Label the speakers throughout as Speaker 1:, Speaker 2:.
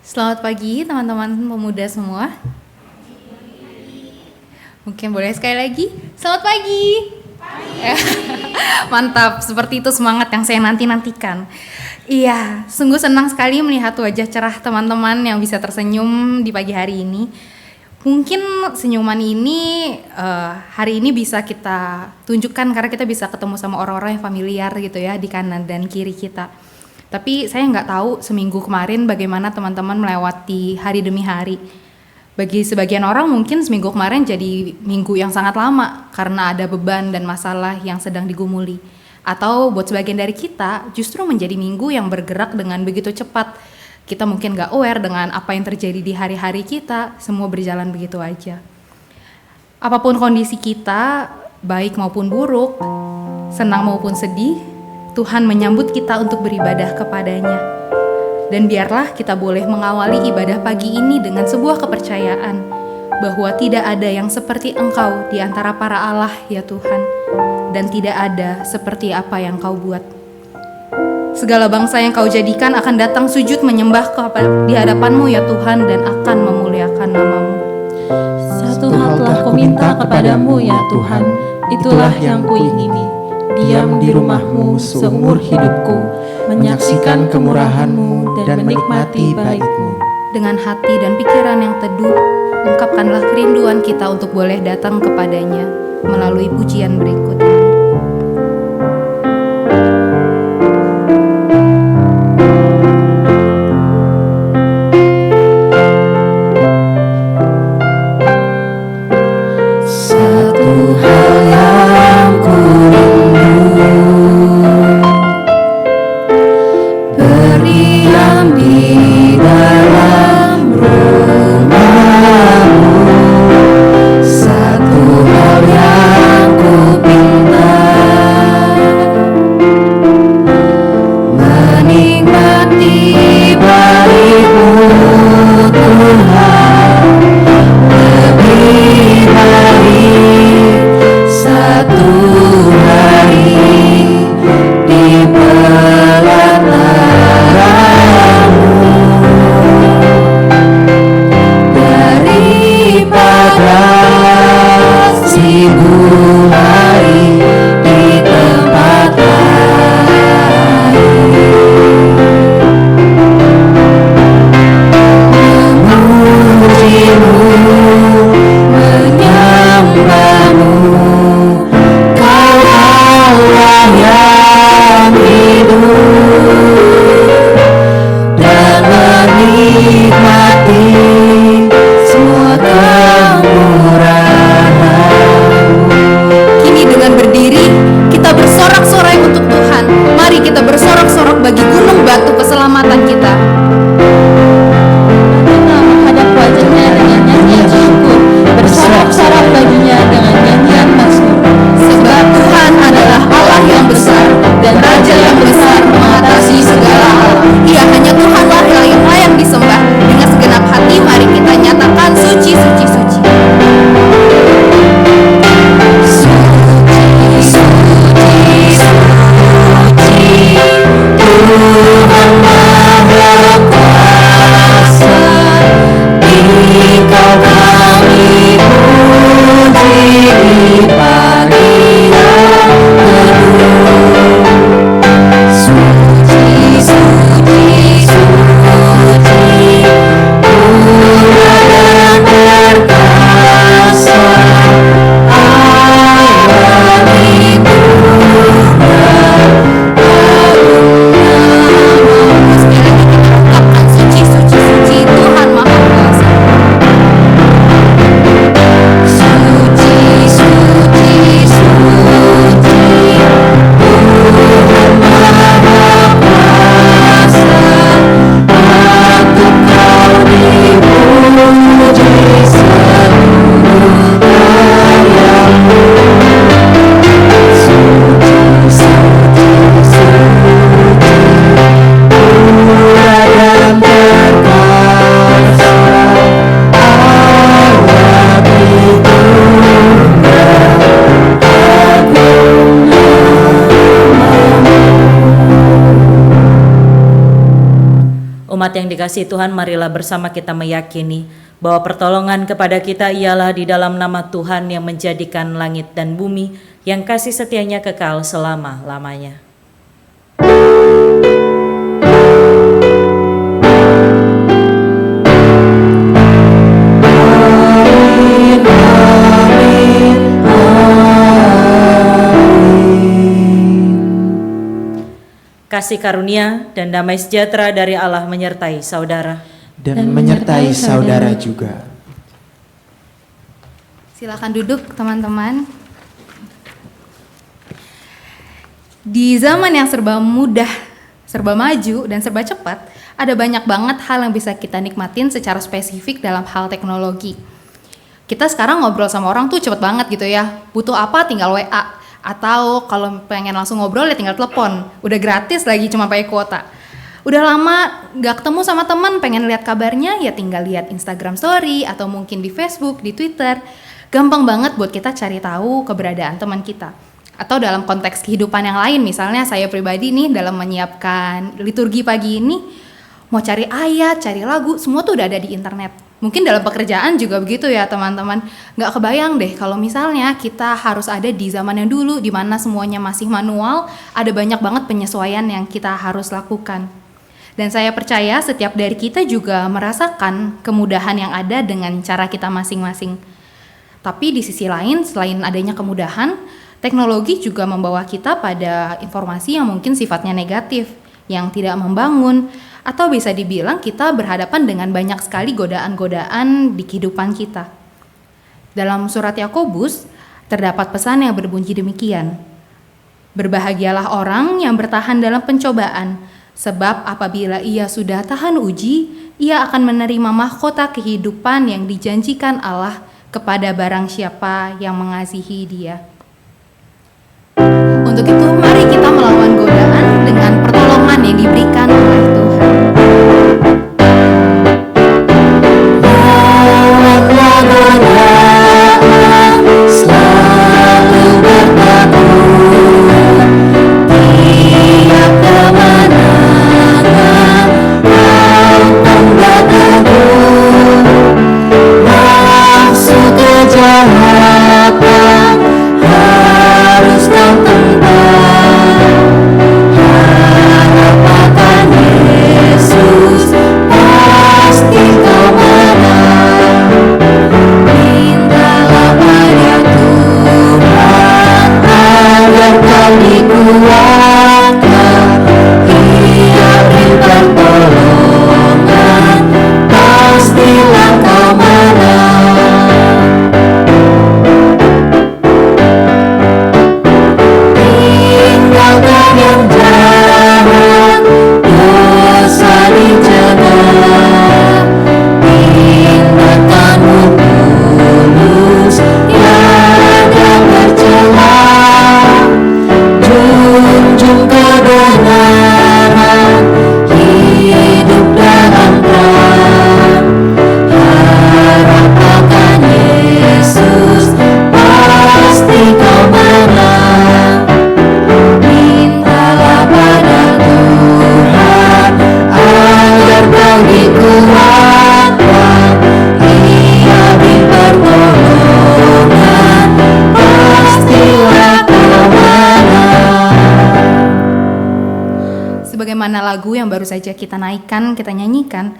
Speaker 1: Selamat pagi teman-teman pemuda semua. Mungkin boleh sekali lagi. Selamat pagi. Mantap, seperti itu semangat yang saya nanti-nantikan. Iya, sungguh senang sekali melihat wajah cerah teman-teman yang bisa tersenyum di pagi hari ini. Mungkin senyuman ini hari ini bisa kita tunjukkan karena kita bisa ketemu sama orang-orang yang familiar gitu ya di kanan dan kiri kita. Tapi saya nggak tahu seminggu kemarin bagaimana teman-teman melewati hari demi hari. Bagi sebagian orang mungkin seminggu kemarin jadi minggu yang sangat lama karena ada beban dan masalah yang sedang digumuli. Atau buat sebagian dari kita justru menjadi minggu yang bergerak dengan begitu cepat. Kita mungkin nggak aware dengan apa yang terjadi di hari-hari kita, semua berjalan begitu aja. Apapun kondisi kita, baik maupun buruk, senang maupun sedih, Tuhan menyambut kita untuk beribadah kepadanya. Dan biarlah kita boleh mengawali ibadah pagi ini dengan sebuah kepercayaan bahwa tidak ada yang seperti Engkau di antara para Allah ya Tuhan, dan tidak ada seperti apa yang Kau buat. Segala bangsa yang Kau jadikan akan datang sujud menyembah di hadapan-Mu ya Tuhan dan akan memuliakan nama-Mu.
Speaker 2: Satu hal telah Ku minta kepadamu ya Tuhan, itulah yang Kuingini. Diam di rumah-Mu seumur hidupku, menyaksikan kemurahan-Mu dan menikmati bait-Mu.
Speaker 1: Dengan hati dan pikiran yang teduh, ungkapkanlah kerinduan kita untuk boleh datang kepadanya melalui pujian berikut ini.
Speaker 2: Satu hal yang ku
Speaker 3: Umat yang dikasihi Tuhan, marilah bersama kita meyakini bahwa pertolongan kepada kita ialah di dalam nama Tuhan yang menjadikan langit dan bumi, yang kasih setianya kekal selama-lamanya. Kasih karunia dan damai sejahtera dari Allah menyertai saudara.
Speaker 4: Dan menyertai saudara juga.
Speaker 1: Silakan duduk teman-teman. Di zaman yang serba mudah, serba maju, dan serba cepat, ada banyak banget hal yang bisa kita nikmatin secara spesifik dalam hal teknologi. Kita sekarang ngobrol sama orang tuh cepet banget gitu ya. Butuh apa tinggal WA. Atau kalau pengen langsung ngobrol ya tinggal telepon. Udah gratis lagi cuma pakai kuota. Udah lama gak ketemu sama teman, pengen lihat kabarnya ya tinggal lihat Instagram story atau mungkin di Facebook, di Twitter. Gampang banget buat kita cari tahu keberadaan teman kita. Atau dalam konteks kehidupan yang lain, misalnya saya pribadi nih dalam menyiapkan liturgi pagi ini, mau cari ayat, cari lagu, semua tuh udah ada di internet. Mungkin dalam pekerjaan juga begitu ya teman-teman. Gak kebayang deh kalau misalnya kita harus ada di zaman yang dulu di mana semuanya masih manual, ada banyak banget penyesuaian yang kita harus lakukan. Dan saya percaya setiap dari kita juga merasakan kemudahan yang ada dengan cara kita masing-masing. Tapi di sisi lain, selain adanya kemudahan, teknologi juga membawa kita pada informasi yang mungkin sifatnya negatif, yang tidak membangun, atau bisa dibilang kita berhadapan dengan banyak sekali godaan-godaan di kehidupan kita. Dalam surat Yakobus, terdapat pesan yang berbunyi demikian. Berbahagialah orang yang bertahan dalam pencobaan, sebab apabila ia sudah tahan uji, ia akan menerima mahkota kehidupan yang dijanjikan Allah kepada barang siapa yang mengasihi Dia. Untuk itu, mari kita melawan godaan dengan pertolongan yang diberikan oleh Tuhan. Sebagaimana lagu yang baru saja kita naikkan, kita nyanyikan,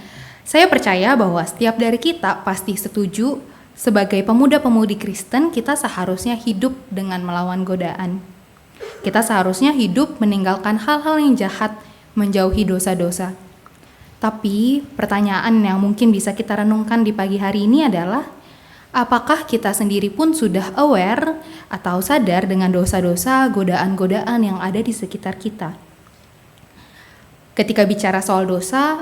Speaker 1: saya percaya bahwa setiap dari kita pasti setuju sebagai pemuda-pemudi Kristen kita seharusnya hidup dengan melawan godaan. Kita seharusnya hidup meninggalkan hal-hal yang jahat, menjauhi dosa-dosa. Tapi pertanyaan yang mungkin bisa kita renungkan di pagi hari ini adalah, apakah kita sendiri pun sudah aware atau sadar dengan dosa-dosa, godaan-godaan yang ada di sekitar kita? Ketika bicara soal dosa,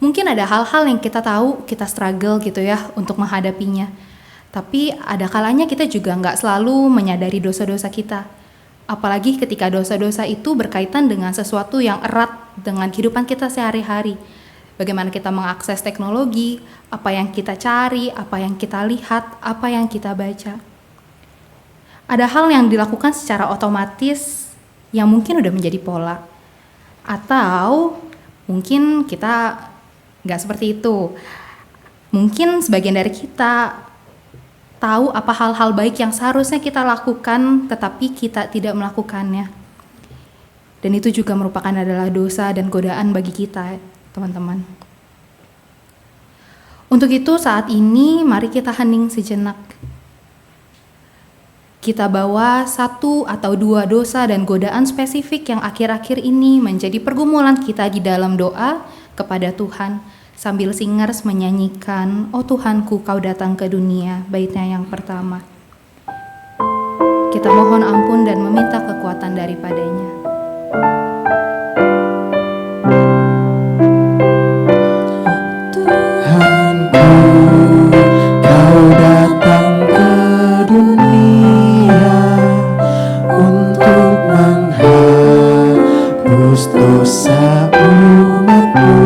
Speaker 1: mungkin ada hal-hal yang kita tahu, kita struggle gitu ya untuk menghadapinya. Tapi ada kalanya kita juga nggak selalu menyadari dosa-dosa kita. Apalagi ketika dosa-dosa itu berkaitan dengan sesuatu yang erat dengan kehidupan kita sehari-hari. Bagaimana kita mengakses teknologi, apa yang kita cari, apa yang kita lihat, apa yang kita baca. Ada hal yang dilakukan secara otomatis yang mungkin udah menjadi pola. Atau mungkin kita Nggak seperti itu. Mungkin sebagian dari kita tahu apa hal-hal baik yang seharusnya kita lakukan, tetapi kita tidak melakukannya. Dan itu juga merupakan adalah dosa dan godaan bagi kita, teman-teman. Untuk itu saat ini mari kita hening sejenak. Kita bawa 1 atau 2 dosa dan godaan spesifik yang akhir-akhir ini menjadi pergumulan kita di dalam doa kepada Tuhan, sambil singers menyanyikan "Oh Tuhanku, Kau datang ke dunia", baitnya yang pertama. Kita mohon ampun dan meminta kekuatan daripadanya.
Speaker 4: Tuhanku, Kau datang ke dunia untuk menghapus dosa umat-Mu.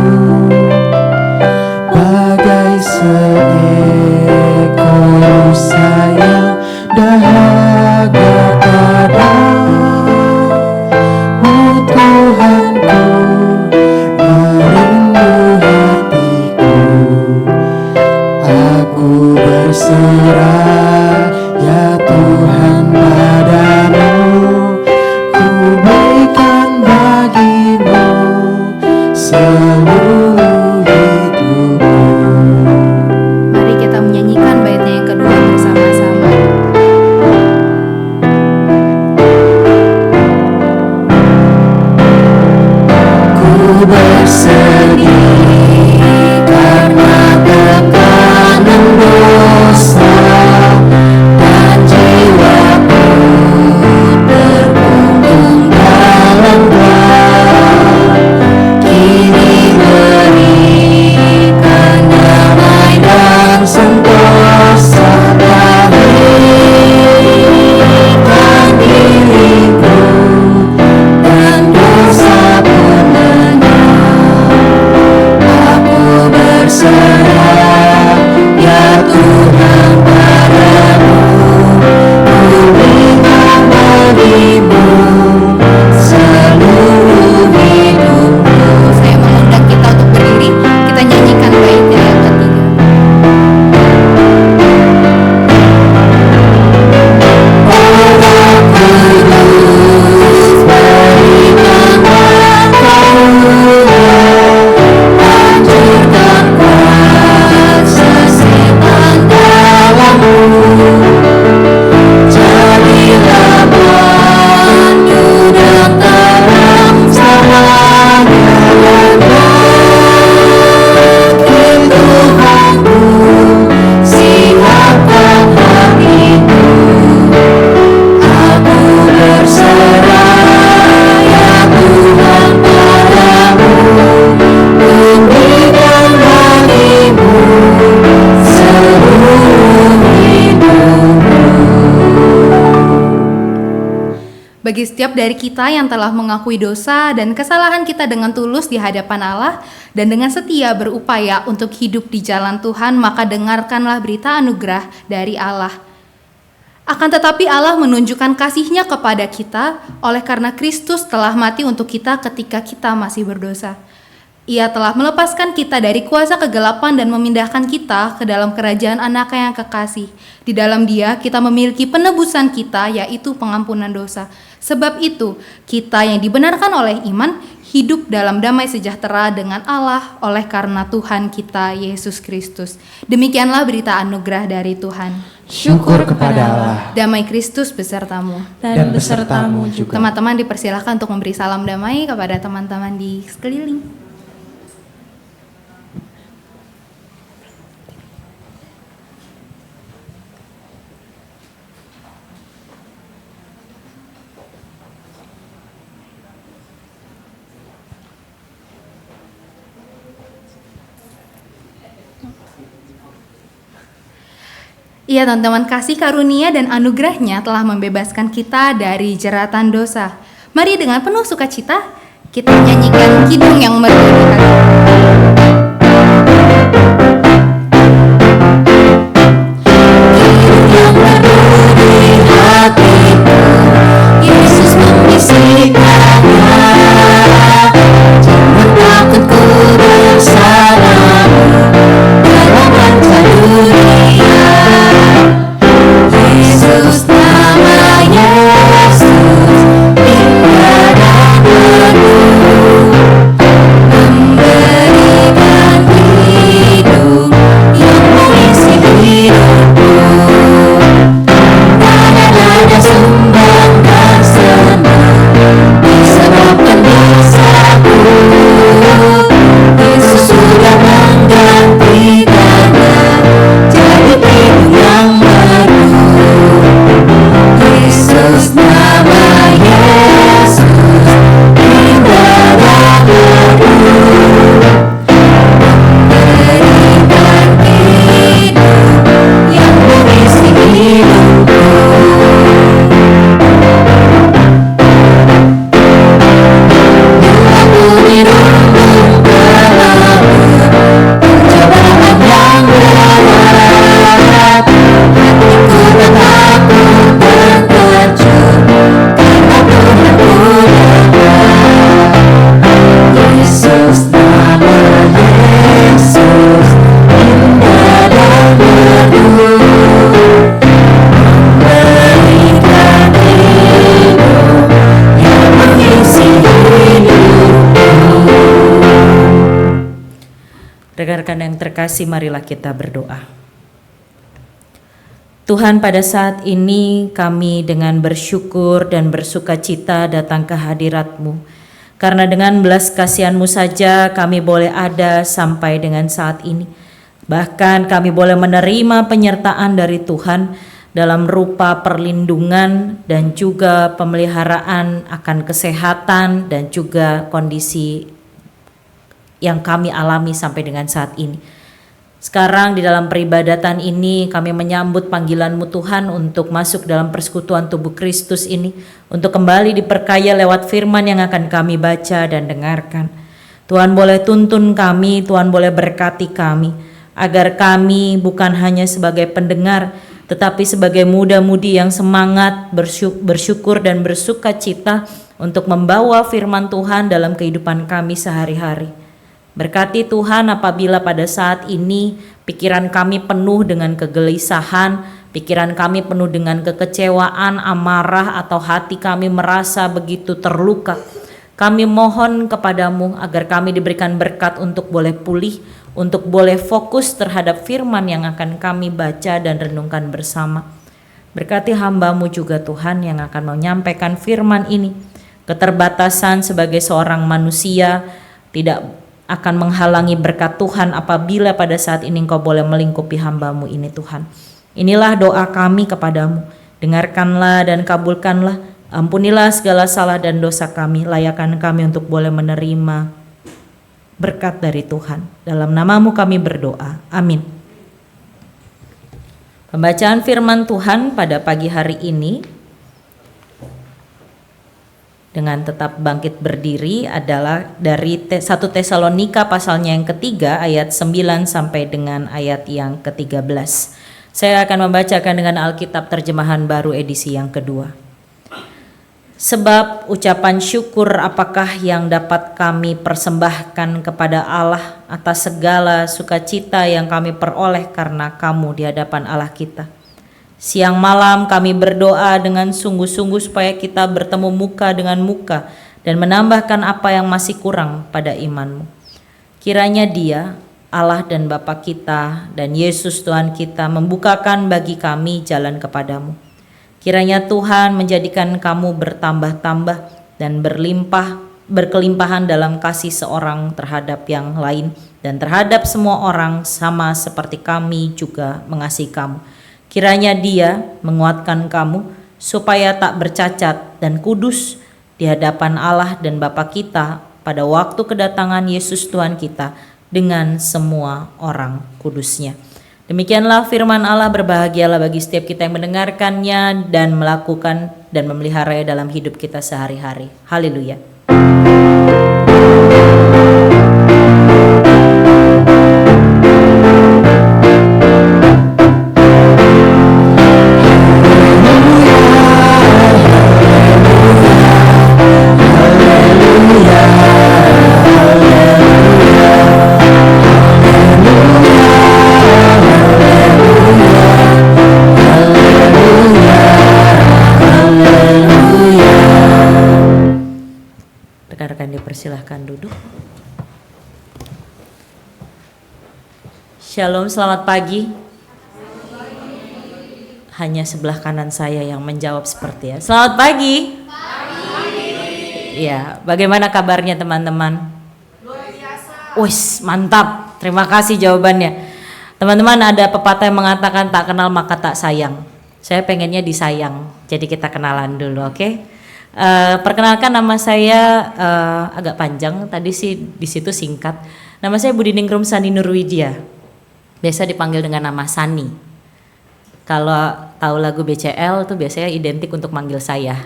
Speaker 4: Bagai seekor rusa yang dahaga padamu, Tuhanku, merindu hatiku. Aku berserah, ya Tuhan, padamu. Ku berikan bagimu seluruh hidupku.
Speaker 1: Mari kita menyanyikan baitnya yang kedua bersama-sama.
Speaker 4: Ku bersedih karena tekanan dosa, dan jiwaku terkuntung dalam gelap. Kini berikan damai dan sentosa, berikan diriku, dan dosa pun lenyap. Aku berserah, ya Tuhan, padamu. Ku berikan bagimu seluruh hidupku.
Speaker 1: Saya mengundang kita untuk berdiri, kita nyanyikan baitnya yang ketiga.
Speaker 4: Roh Kudus, berikanlah karunia, hancurkan kuasa setan dalammu. Jadilah banyu dan terang selamanya, dan Tuhanku, siapkan hatiku. Aku berserah, ya Tuhan, padamu. Ku berikan bagimu seluruh hidupku.
Speaker 1: Bagi setiap dari kita yang telah mengakui dosa dan kesalahan kita dengan tulus di hadapan Allah dan dengan setia berupaya untuk hidup di jalan Tuhan, maka dengarkanlah berita anugerah dari Allah. Akan tetapi Allah menunjukkan kasih-Nya kepada kita oleh karena Kristus telah mati untuk kita ketika kita masih berdosa. Ia telah melepaskan kita dari kuasa kegelapan dan memindahkan kita ke dalam kerajaan Anak-Nya yang kekasih. Di dalam Dia kita memiliki penebusan kita, yaitu pengampunan dosa. Sebab itu, kita yang dibenarkan oleh iman hidup dalam damai sejahtera dengan Allah oleh karena Tuhan kita Yesus Kristus. Demikianlah berita anugerah dari Tuhan.
Speaker 4: Syukur kepada Allah
Speaker 1: Damai Kristus besertamu.
Speaker 2: dan besertamu juga.
Speaker 1: Teman-teman dipersilakan untuk memberi salam damai kepada teman-teman di sekeliling. Iya teman-teman, kasih karunia dan anugerahnya telah membebaskan kita dari jeratan dosa. Mari dengan penuh sukacita kita nyanyikan kidung yang merdu di hati.
Speaker 4: Kidung yang merdu di hatiku, Yesus membisikkannya. Jangan takut, ku bersama.
Speaker 3: Rekan-rekan yang terkasih, marilah kita berdoa. Tuhan, pada saat ini kami dengan bersyukur dan bersukacita datang ke hadirat-Mu. Karena dengan belas kasihan-Mu saja kami boleh ada sampai dengan saat ini. Bahkan kami boleh menerima penyertaan dari Tuhan dalam rupa perlindungan dan juga pemeliharaan akan kesehatan dan juga kondisi yang kami alami sampai dengan saat ini. Sekarang di dalam peribadatan ini kami menyambut panggilan-Mu Tuhan untuk masuk dalam persekutuan tubuh Kristus ini, untuk kembali diperkaya lewat firman yang akan kami baca dan dengarkan. Tuhan boleh tuntun kami, Tuhan boleh berkati kami, agar kami bukan hanya sebagai pendengar, tetapi sebagai muda-mudi yang semangat, bersyukur dan bersukacita untuk membawa firman Tuhan dalam kehidupan kami sehari-hari. Berkati Tuhan apabila pada saat ini pikiran kami penuh dengan kegelisahan, pikiran kami penuh dengan kekecewaan, amarah, atau hati kami merasa begitu terluka. Kami mohon kepadamu agar kami diberikan berkat untuk boleh pulih, untuk boleh fokus terhadap firman yang akan kami baca dan renungkan bersama. Berkati hamba-Mu juga Tuhan yang akan menyampaikan firman ini. Keterbatasan sebagai seorang manusia tidak akan menghalangi berkat Tuhan apabila pada saat ini Engkau boleh melingkupi hamba-Mu ini Tuhan. Inilah doa kami kepadamu. Dengarkanlah dan kabulkanlah. Ampunilah segala salah dan dosa kami. Layakkan kami untuk boleh menerima berkat dari Tuhan. Dalam nama-Mu kami berdoa. Amin. Pembacaan firman Tuhan pada pagi hari ini dengan tetap bangkit berdiri adalah dari 1 Tesalonika pasalnya yang ketiga ayat 9 sampai dengan ayat yang ke-13. Saya akan membacakan dengan Alkitab terjemahan baru edisi yang kedua. Sebab ucapan syukur apakah yang dapat kami persembahkan kepada Allah atas segala sukacita yang kami peroleh karena kamu di hadapan Allah kita. Siang malam kami berdoa dengan sungguh-sungguh supaya kita bertemu muka dengan muka dan menambahkan apa yang masih kurang pada iman-Mu. Kiranya Dia, Allah dan Bapa kita dan Yesus Tuhan kita membukakan bagi kami jalan kepadamu. Kiranya Tuhan menjadikan kamu bertambah-tambah dan berkelimpahan dalam kasih seorang terhadap yang lain dan terhadap semua orang sama seperti kami juga mengasihi kamu. Kiranya Dia menguatkan kamu supaya tak bercacat dan kudus di hadapan Allah dan Bapa kita pada waktu kedatangan Yesus Tuhan kita dengan semua orang kudusnya. Demikianlah firman Allah. Berbahagialah bagi setiap kita yang mendengarkannya dan melakukan dan memeliharanya dalam hidup kita sehari-hari. Haleluya. Silahkan duduk. Shalom, selamat pagi. Hanya sebelah kanan saya yang menjawab seperti ya. Selamat pagi. Ya, bagaimana kabarnya teman-teman? Luar biasa. Wis, mantap. Terima kasih jawabannya. Teman-teman, ada pepatah yang mengatakan tak kenal maka tak sayang. Saya pengennya disayang. Jadi kita kenalan dulu, oke? Perkenalkan, nama saya agak panjang, tadi sih di situ singkat. Nama saya Budi Ningrum Sani Nurwidya. Biasa dipanggil dengan nama Sani. Kalau tahu lagu BCL tuh biasanya identik untuk manggil saya.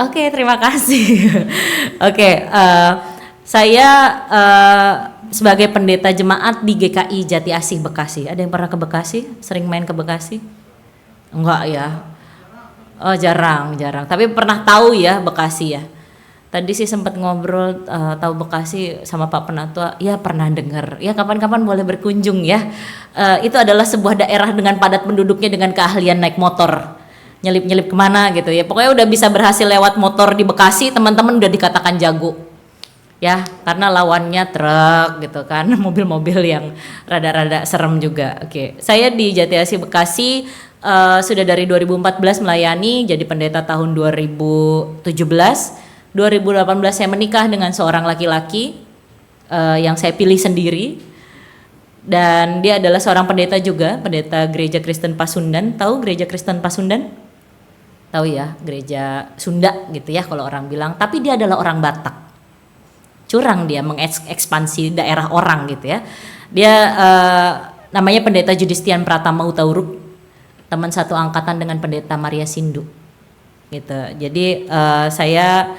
Speaker 3: Oke, terima kasih. Saya sebagai pendeta jemaat di GKI Jati Asih Bekasi. Ada yang pernah ke Bekasi? Sering main ke Bekasi? Enggak ya. Oh, jarang. Tapi pernah tahu ya Bekasi ya. Tadi sih sempat ngobrol tahu Bekasi sama Pak Penatua. Ya pernah dengar. Ya kapan-kapan boleh berkunjung ya. Itu adalah sebuah daerah dengan padat penduduknya dengan keahlian naik motor. Nyelip-nyelip kemana gitu ya. Pokoknya udah bisa berhasil lewat motor di Bekasi, teman-teman udah dikatakan jago. ya, karena lawannya truk gitu kan, mobil-mobil yang rada-rada serem juga. Oke, saya di Jati Asih Bekasi sudah dari 2014 melayani jadi pendeta tahun 2017. 2018 saya menikah dengan seorang laki-laki yang saya pilih sendiri, dan dia adalah seorang pendeta juga, pendeta Gereja Kristen Pasundan. Tahu Gereja Kristen Pasundan? Tahu ya, gereja Sunda gitu ya kalau orang bilang, tapi dia adalah orang Batak. Curang dia mengekspansi daerah orang gitu ya. Dia namanya pendeta Judistian Pratama Utauruk, teman satu angkatan dengan pendeta Maria Sindu gitu. Jadi saya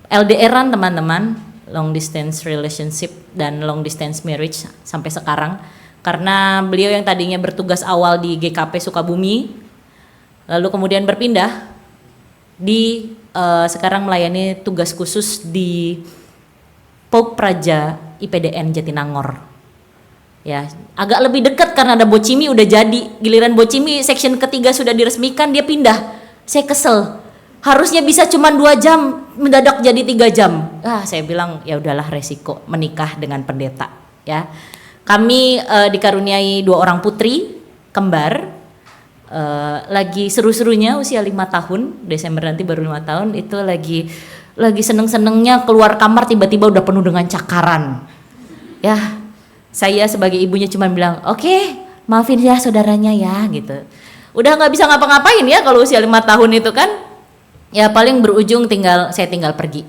Speaker 3: LDR-an teman-teman, long distance relationship dan long distance marriage sampai sekarang, karena beliau yang tadinya bertugas awal di GKP Sukabumi lalu kemudian berpindah di sekarang melayani tugas khusus di Pauk Praja IPDN Jatinangor. Ya, agak lebih dekat karena ada Bocimi udah jadi. Giliran Bocimi section ketiga sudah diresmikan, dia pindah. Saya kesel. Harusnya bisa cuma 2 jam, mendadak jadi 3 jam. Saya bilang ya udahlah, resiko menikah dengan pendeta. Ya, kami dikaruniai 2 orang putri kembar. Lagi seru-serunya usia 5 tahun, Desember nanti baru 5 tahun, itu lagi seneng-senengnya keluar kamar tiba-tiba udah penuh dengan cakaran. Ya, saya sebagai ibunya cuma bilang, "Oke, maafin ya saudaranya ya," gitu. Udah nggak bisa ngapa-ngapain ya kalau usia 5 tahun itu kan. Ya paling berujung saya tinggal pergi.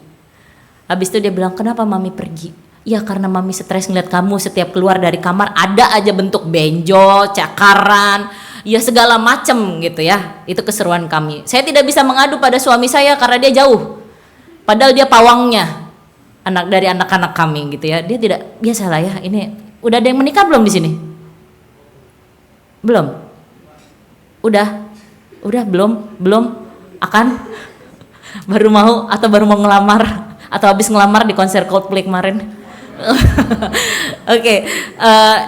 Speaker 3: Habis itu dia bilang, "Kenapa mami pergi?" "Ya karena mami stres ngeliat kamu setiap keluar dari kamar ada aja bentuk benjol, cakaran, ya segala macem gitu ya." Itu keseruan kami. Saya tidak bisa mengadu pada suami saya karena dia jauh. Padahal dia pawangnya dari anak-anak kami gitu ya. Dia tidak, biasalah ya, ini udah ada yang menikah belum di sini? Belum? Udah belum akan baru mau atau baru mau ngelamar atau habis ngelamar di konser Coldplay kemarin. Oke,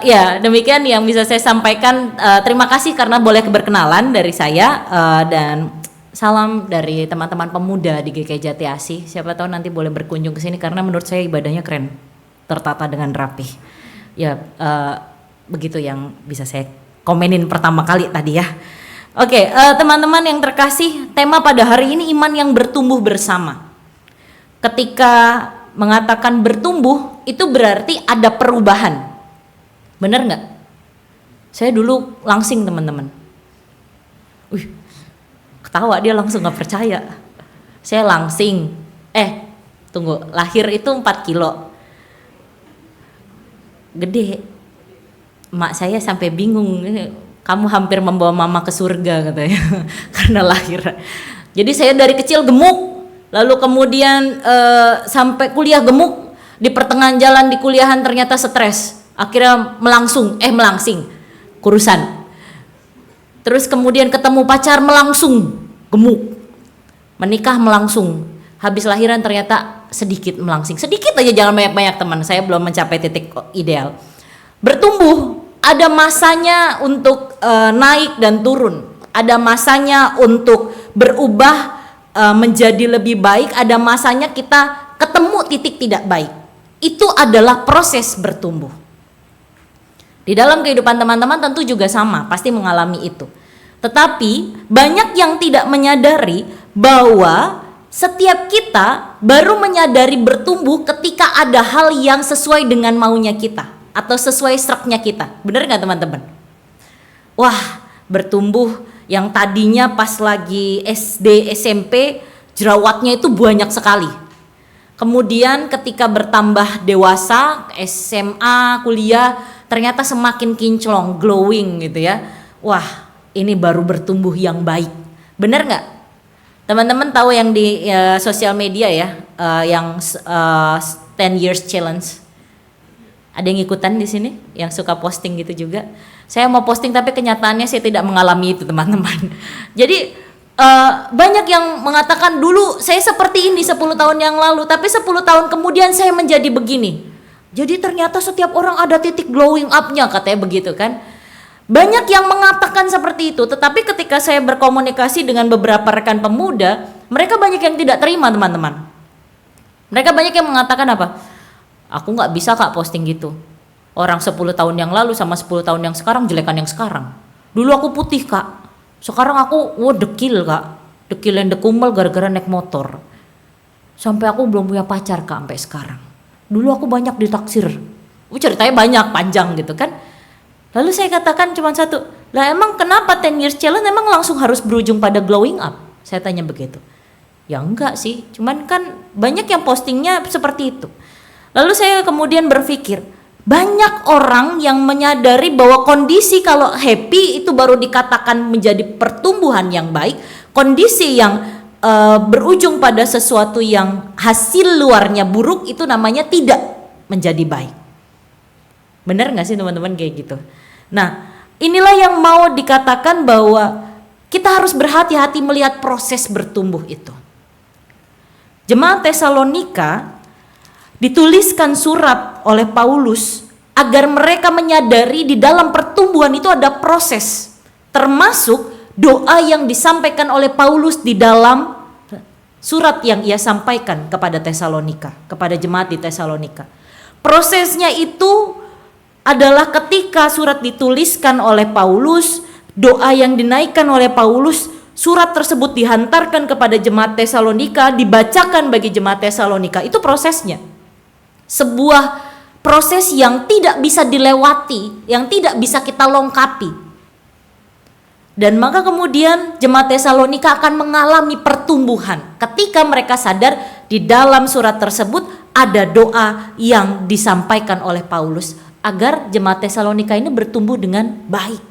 Speaker 3: ya demikian yang bisa saya sampaikan. Terima kasih karena boleh berkenalan dari saya, dan salam dari teman-teman pemuda di GKI Jati Asih. Siapa tahu nanti boleh berkunjung ke sini karena menurut saya ibadahnya keren, tertata dengan rapih. Ya begitu yang bisa saya komenin pertama kali tadi ya. Oke, teman-teman yang terkasih, tema pada hari ini iman yang bertumbuh bersama. Ketika mengatakan bertumbuh itu berarti ada perubahan, bener nggak? Saya dulu langsing teman-teman. Ketawa dia langsung nggak percaya. Saya langsing. Tunggu, lahir itu 4 kilo. Gede. Mak saya sampai bingung. Kamu hampir membawa mama ke surga katanya. Karena lahir. Jadi saya dari kecil gemuk. Lalu kemudian sampai kuliah gemuk. Di pertengahan jalan di kuliahan ternyata stres. Akhirnya melangsing. Kurusan. Terus kemudian ketemu pacar melangsung. Gemuk. Menikah melangsung. Habis lahiran ternyata sedikit melangsing. Sedikit aja, jangan banyak-banyak teman. Saya belum mencapai titik ideal. Bertumbuh. Ada masanya untuk naik dan turun. Ada masanya untuk berubah menjadi lebih baik. Ada masanya kita ketemu titik tidak baik. Itu adalah proses bertumbuh. Di dalam kehidupan teman-teman tentu juga sama, pasti mengalami itu. Tetapi banyak yang tidak menyadari bahwa setiap kita baru menyadari bertumbuh ketika ada hal yang sesuai dengan maunya kita atau sesuai struknya kita. Benar nggak teman-teman? Wah, bertumbuh yang tadinya pas lagi SD, SMP jerawatnya itu banyak sekali. Kemudian ketika bertambah dewasa, SMA, kuliah, ternyata semakin kinclong, glowing gitu ya. Wah, ini baru bertumbuh yang baik. Benar nggak? Teman-teman tahu yang di sosial media ya, yang 10 years challenge. Ada yang ikutan di sini yang suka posting gitu juga. Saya mau posting tapi kenyataannya saya tidak mengalami itu teman-teman. Jadi banyak yang mengatakan dulu saya seperti ini 10 tahun yang lalu, tapi 10 tahun kemudian saya menjadi begini. Jadi ternyata setiap orang ada titik glowing up-nya katanya begitu kan. Banyak yang mengatakan seperti itu, tetapi ketika saya berkomunikasi dengan beberapa rekan pemuda, mereka banyak yang tidak terima teman-teman. Mereka banyak yang mengatakan apa? Aku nggak bisa Kak posting gitu. Orang 10 tahun yang lalu sama 10 tahun yang sekarang jelekan yang sekarang. Dulu aku putih Kak, sekarang aku dekil Kak. Dekil yang dekumel gara-gara naik motor. Sampai aku belum punya pacar Kak sampai sekarang. Dulu aku banyak ditaksir. Ceritanya banyak, panjang gitu kan. Lalu saya katakan cuma satu, lah emang kenapa 10 years challenge emang langsung harus berujung pada glowing up? Saya tanya begitu. Ya enggak sih, cuman kan banyak yang postingnya seperti itu. Lalu saya kemudian berpikir, banyak orang yang menyadari bahwa kondisi kalau happy itu baru dikatakan menjadi pertumbuhan yang baik. Kondisi yang berujung pada sesuatu yang hasil luarnya buruk itu namanya tidak menjadi baik. Benar nggak sih teman-teman kayak gitu? Nah, inilah yang mau dikatakan bahwa kita harus berhati-hati melihat proses bertumbuh itu. Jemaat Tesalonika dituliskan surat oleh Paulus agar mereka menyadari di dalam pertumbuhan itu ada proses, termasuk doa yang disampaikan oleh Paulus di dalam surat yang ia sampaikan kepada Tesalonika, kepada jemaat di Tesalonika. Prosesnya itu adalah ketika surat dituliskan oleh Paulus, doa yang dinaikkan oleh Paulus, surat tersebut dihantarkan kepada jemaat Tesalonika, dibacakan bagi jemaat Tesalonika. Itu prosesnya. Sebuah proses yang tidak bisa dilewati, yang tidak bisa kita lengkapi. Dan maka kemudian jemaat Tesalonika akan mengalami pertumbuhan ketika mereka sadar di dalam surat tersebut ada doa yang disampaikan oleh Paulus agar jemaat Tesalonika ini bertumbuh dengan baik.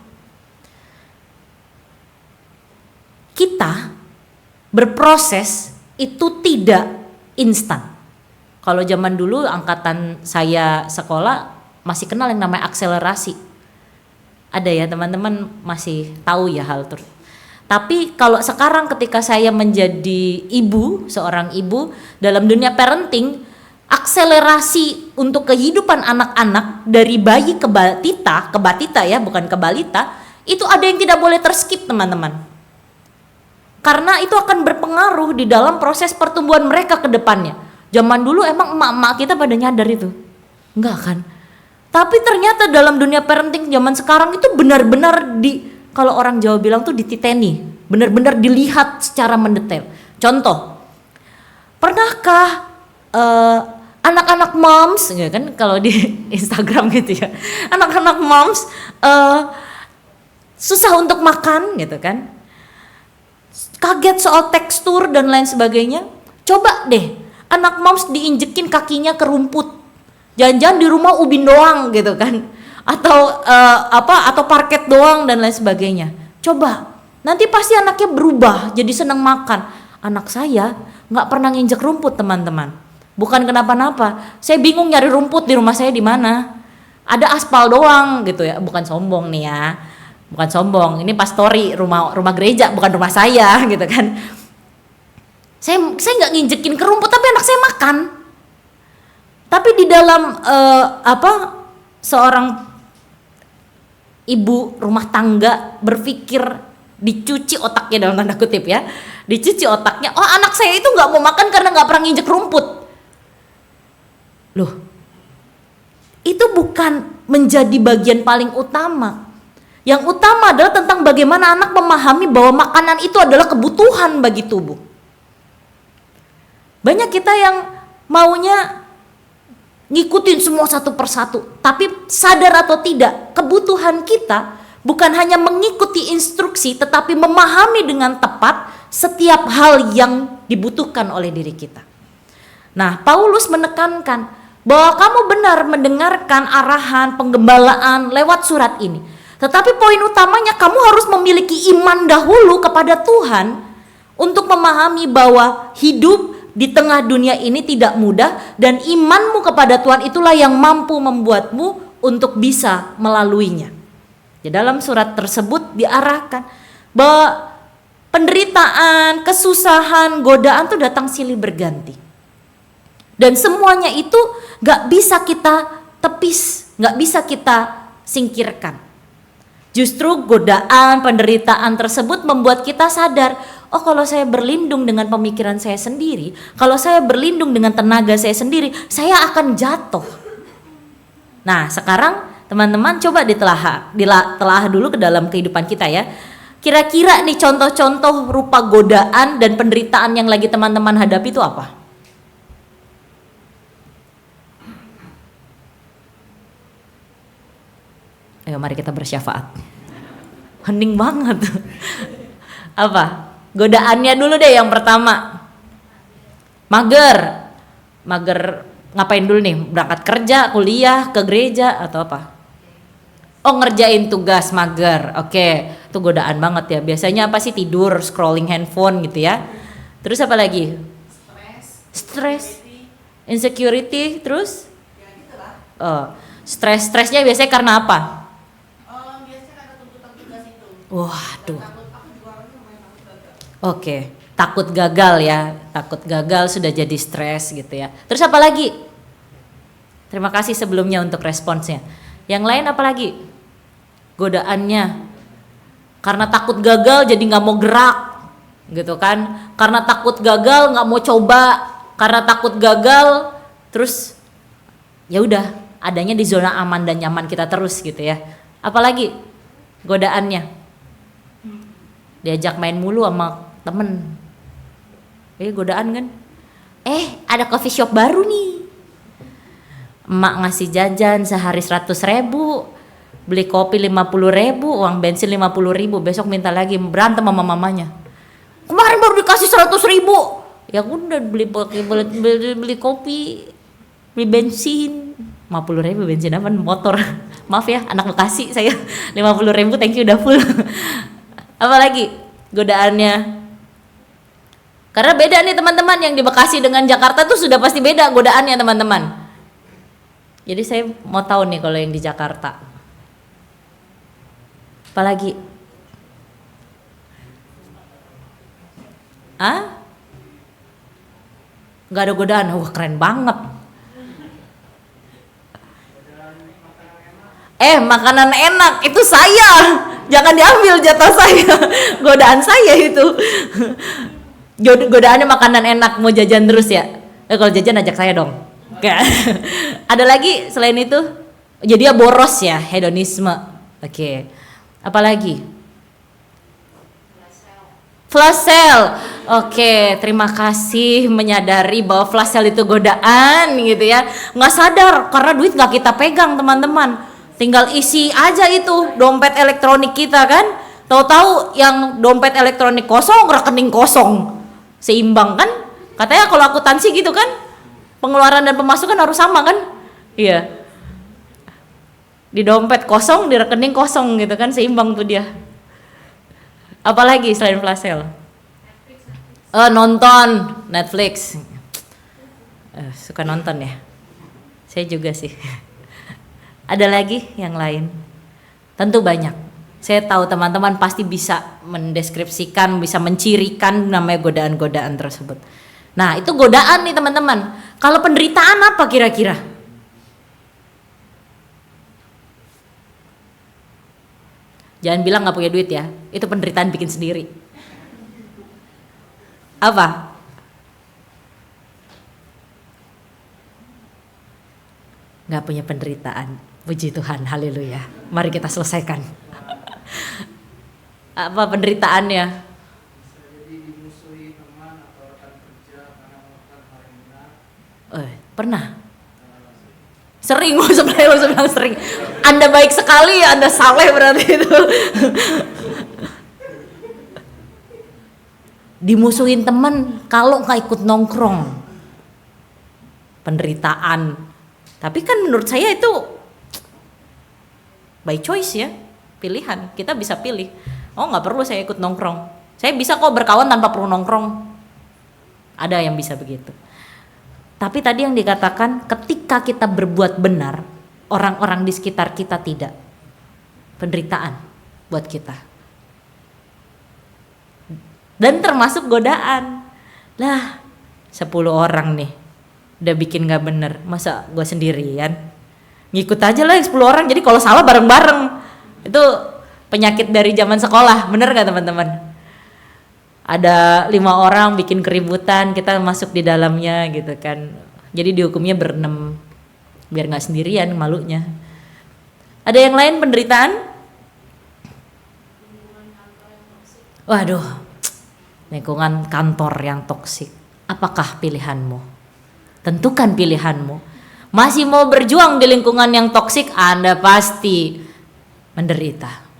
Speaker 3: Kita berproses itu tidak instan. Kalau zaman dulu angkatan saya sekolah masih kenal yang namanya akselerasi. Ada ya teman-teman masih tahu ya hal itu. Tapi kalau sekarang ketika saya menjadi ibu, seorang ibu dalam dunia parenting, akselerasi untuk kehidupan anak-anak dari bayi ke batita ya, bukan ke balita, itu ada yang tidak boleh terskip teman-teman. Karena itu akan berpengaruh di dalam proses pertumbuhan mereka ke depannya. Zaman dulu emang emak-emak kita pada nyadar itu? Enggak kan? Tapi ternyata dalam dunia parenting zaman sekarang itu benar-benar kalau orang Jawa bilang tuh dititeni, benar-benar dilihat secara mendetail. Contoh, pernahkah anak-anak moms, ya kan kalau di Instagram gitu ya, anak-anak moms susah untuk makan gitu kan, kaget soal tekstur dan lain sebagainya. Coba deh anak moms diinjekin kakinya ke rumput, jangan-jangan di rumah ubin doang gitu kan, atau parket doang dan lain sebagainya. Coba nanti pasti anaknya berubah jadi senang makan. Anak saya nggak pernah nginjek rumput teman-teman, bukan kenapa-napa, saya bingung nyari rumput di rumah saya di mana, ada aspal doang gitu ya. Bukan sombong nih ya, bukan sombong, ini pastori, rumah gereja, bukan rumah saya gitu kan. Saya nggak nginjekin ke rumput tapi anak saya makan. Tapi di dalam seorang ibu rumah tangga berpikir, dicuci otaknya dalam tanda kutip ya, dicuci otaknya, oh anak saya itu nggak mau makan karena nggak pernah nginjek rumput. Loh, itu bukan menjadi bagian paling utama. Yang utama adalah tentang bagaimana anak memahami bahwa makanan itu adalah kebutuhan bagi tubuh. Banyak kita yang maunya ngikutin semua satu persatu, tapi sadar atau tidak, kebutuhan kita bukan hanya mengikuti instruksi, tetapi memahami dengan tepat setiap hal yang dibutuhkan oleh diri kita. Nah, Paulus menekankan bahwa kamu benar mendengarkan arahan penggembalaan lewat surat ini. Tetapi poin utamanya kamu harus memiliki iman dahulu kepada Tuhan untuk memahami bahwa hidup di tengah dunia ini tidak mudah, dan imanmu kepada Tuhan itulah yang mampu membuatmu untuk bisa melaluinya. Di dalam surat tersebut diarahkan bahwa penderitaan, kesusahan, godaan itu datang silih berganti. Dan semuanya itu gak bisa kita tepis, gak bisa kita singkirkan. Justru godaan, penderitaan tersebut membuat kita sadar, oh kalau saya berlindung dengan pemikiran saya sendiri, kalau saya berlindung dengan tenaga saya sendiri, saya akan jatuh. Nah sekarang teman-teman coba ditelaah dulu ke dalam kehidupan kita ya. Kira-kira nih contoh-contoh rupa godaan dan penderitaan yang lagi teman-teman hadapi itu apa? Ayo mari kita bersyafaat. Hening banget. Apa? Godaannya dulu deh yang pertama. Mager ngapain dulu nih? Berangkat kerja, kuliah, ke gereja atau apa? Oh ngerjain tugas, mager. Oke, itu godaan banget ya. Biasanya apa sih? Tidur, scrolling handphone gitu ya. Terus apa lagi? Stres, insecurity, terus? Stresnya biasanya karena apa?
Speaker 5: Biasanya karena tuntutan tugas itu.
Speaker 3: Waduh. Oke, takut gagal ya. Takut gagal sudah jadi stres gitu ya. Terus apa lagi? Terima kasih sebelumnya untuk responsnya. Yang lain apa lagi? Godaannya. Karena takut gagal jadi nggak mau gerak, gitu kan? Karena takut gagal nggak mau coba. Karena takut gagal, terus ya udah adanya di zona aman dan nyaman kita terus gitu ya. Apalagi godaannya? Diajak main mulu sama temen, godaan kan? Ada coffee shop baru nih, emak ngasih jajan sehari 100.000, beli kopi 50.000, uang bensin 50.000, besok minta lagi, berantem sama mamanya. Kemarin baru dikasih 100.000, ya udah beli kopi, beli bensin 50.000, bensin apa? Motor. Maaf ya anak Bekasi saya, 50.000 thank you udah full. Apalagi godaannya? Karena beda nih teman-teman, yang di Bekasi dengan Jakarta tuh sudah pasti beda godaannya teman-teman. Jadi saya mau tahu nih kalau yang di Jakarta. Apalagi? Gak ada godaan? Wah keren banget. Makanan enak itu saya. Jangan diambil jatah saya. Godaan saya itu. Godaannya makanan enak, mau jajan terus ya. Kalau jajan ajak saya dong. Ada lagi selain itu? Jadi ya boros ya, hedonisme. Oke. Apalagi? Flash sale. Oke, terima kasih menyadari bahwa flash sale itu godaan gitu ya. Nggak sadar karena duit nggak kita pegang teman-teman. Tinggal isi aja itu dompet elektronik kita kan. Tahu-tahu yang dompet elektronik kosong, rekening kosong. Seimbang kan? Katanya kalau akuntansi gitu kan, pengeluaran dan pemasukan harus sama kan? Iya. Di dompet kosong, di rekening kosong gitu kan, seimbang tuh dia. Apalagi selain flash sale? Nonton Netflix. Suka nonton ya? Saya juga sih. Ada lagi yang lain? Tentu banyak. Saya tahu teman-teman pasti bisa mendeskripsikan, bisa mencirikan namanya godaan-godaan tersebut. Nah itu godaan nih teman-teman. Kalau penderitaan apa kira-kira? Jangan bilang gak punya duit ya. Itu penderitaan bikin sendiri. Apa? Gak punya penderitaan. Puji Tuhan, haleluya. Mari kita selesaikan. Apa penderitaannya? Pernah? Sering, saya bilang sering. Anda baik sekali, Anda saleh berarti itu. Dimusuhin teman kalau nggak ikut nongkrong. Penderitaan. Tapi kan menurut saya itu by choice ya, pilihan. Kita bisa pilih. Oh nggak perlu saya ikut nongkrong. Saya bisa kok berkawan tanpa perlu nongkrong. Ada yang bisa begitu. Tapi tadi yang dikatakan ketika kita berbuat benar, orang-orang di sekitar kita tidak. Penderitaan buat kita. Dan termasuk godaan. Lah 10 orang nih udah bikin gak bener, masa gue sendirian? Ngikut aja lah 10 orang, jadi kalau salah bareng-bareng. Itu penyakit dari zaman sekolah, bener gak teman-teman? Ada 5 orang bikin keributan, kita masuk di dalamnya gitu kan. Jadi dihukumnya berenam, biar nggak sendirian malunya. Ada yang lain penderitaan? Waduh, lingkungan kantor yang toksik. Apakah pilihanmu? Tentukan pilihanmu. Masih mau berjuang di lingkungan yang toksik, Anda pasti menderita.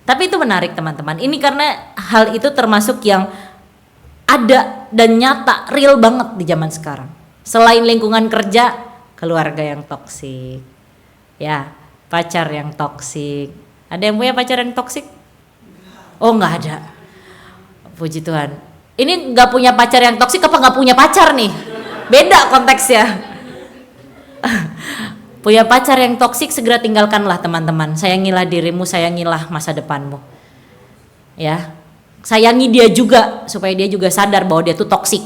Speaker 3: Tapi itu menarik teman-teman. Ini karena hal itu termasuk yang ada dan nyata, real banget di zaman sekarang. Selain lingkungan kerja, keluarga yang toksik, ya, pacar yang toksik. Ada yang punya pacar yang toksik? Oh, nggak ada. Puji Tuhan. Ini nggak punya pacar yang toksik apa nggak punya pacar nih? Beda konteksnya. Punya pacar yang toksik, segera tinggalkanlah teman-teman. Sayangilah dirimu, sayangilah masa depanmu. Ya, sayangi dia juga supaya dia juga sadar bahwa dia tuh toksik.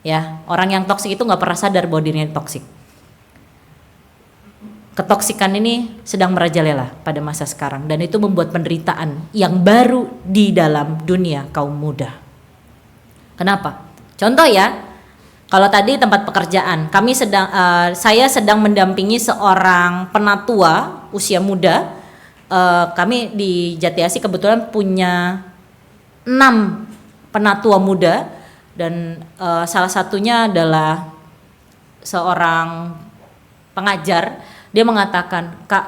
Speaker 3: Ya, orang yang toksik itu nggak pernah sadar bahwa dirinya toksik. Ketoksikan ini sedang merajalela pada masa sekarang dan itu membuat penderitaan yang baru di dalam dunia kaum muda. Kenapa? Contoh ya. Kalau tadi tempat pekerjaan, saya sedang mendampingi seorang penatua usia muda. Kami di Jati Asih kebetulan punya 6 penatua muda dan salah satunya adalah seorang pengajar. Dia mengatakan, "Kak,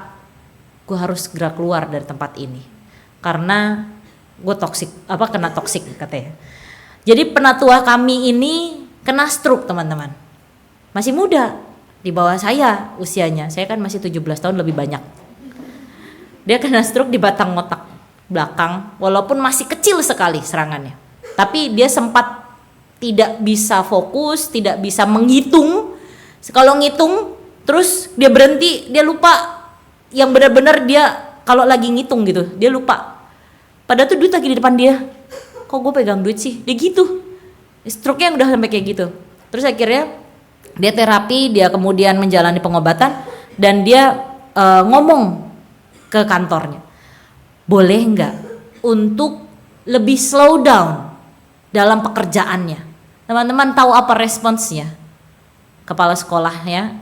Speaker 3: gue harus segera keluar dari tempat ini karena gue kena toksik," katanya. Jadi penatua kami ini kena stroke teman-teman, masih muda, di bawah saya usianya, saya kan masih 17 tahun lebih banyak. Dia kena stroke di batang otak belakang, walaupun masih kecil sekali serangannya, tapi dia sempat tidak bisa fokus, tidak bisa menghitung. Kalau ngitung terus dia berhenti, dia lupa yang benar-benar dia kalau lagi ngitung gitu, dia lupa. Padahal tuh duit lagi di depan dia, kok gue pegang duit sih, dia gitu. Stroke-nya udah sampai kayak gitu. Terus akhirnya dia terapi, dia kemudian menjalani pengobatan dan dia ngomong ke kantornya, boleh nggak untuk lebih slow down dalam pekerjaannya. Teman-teman tahu apa responsnya? Kepala sekolahnya,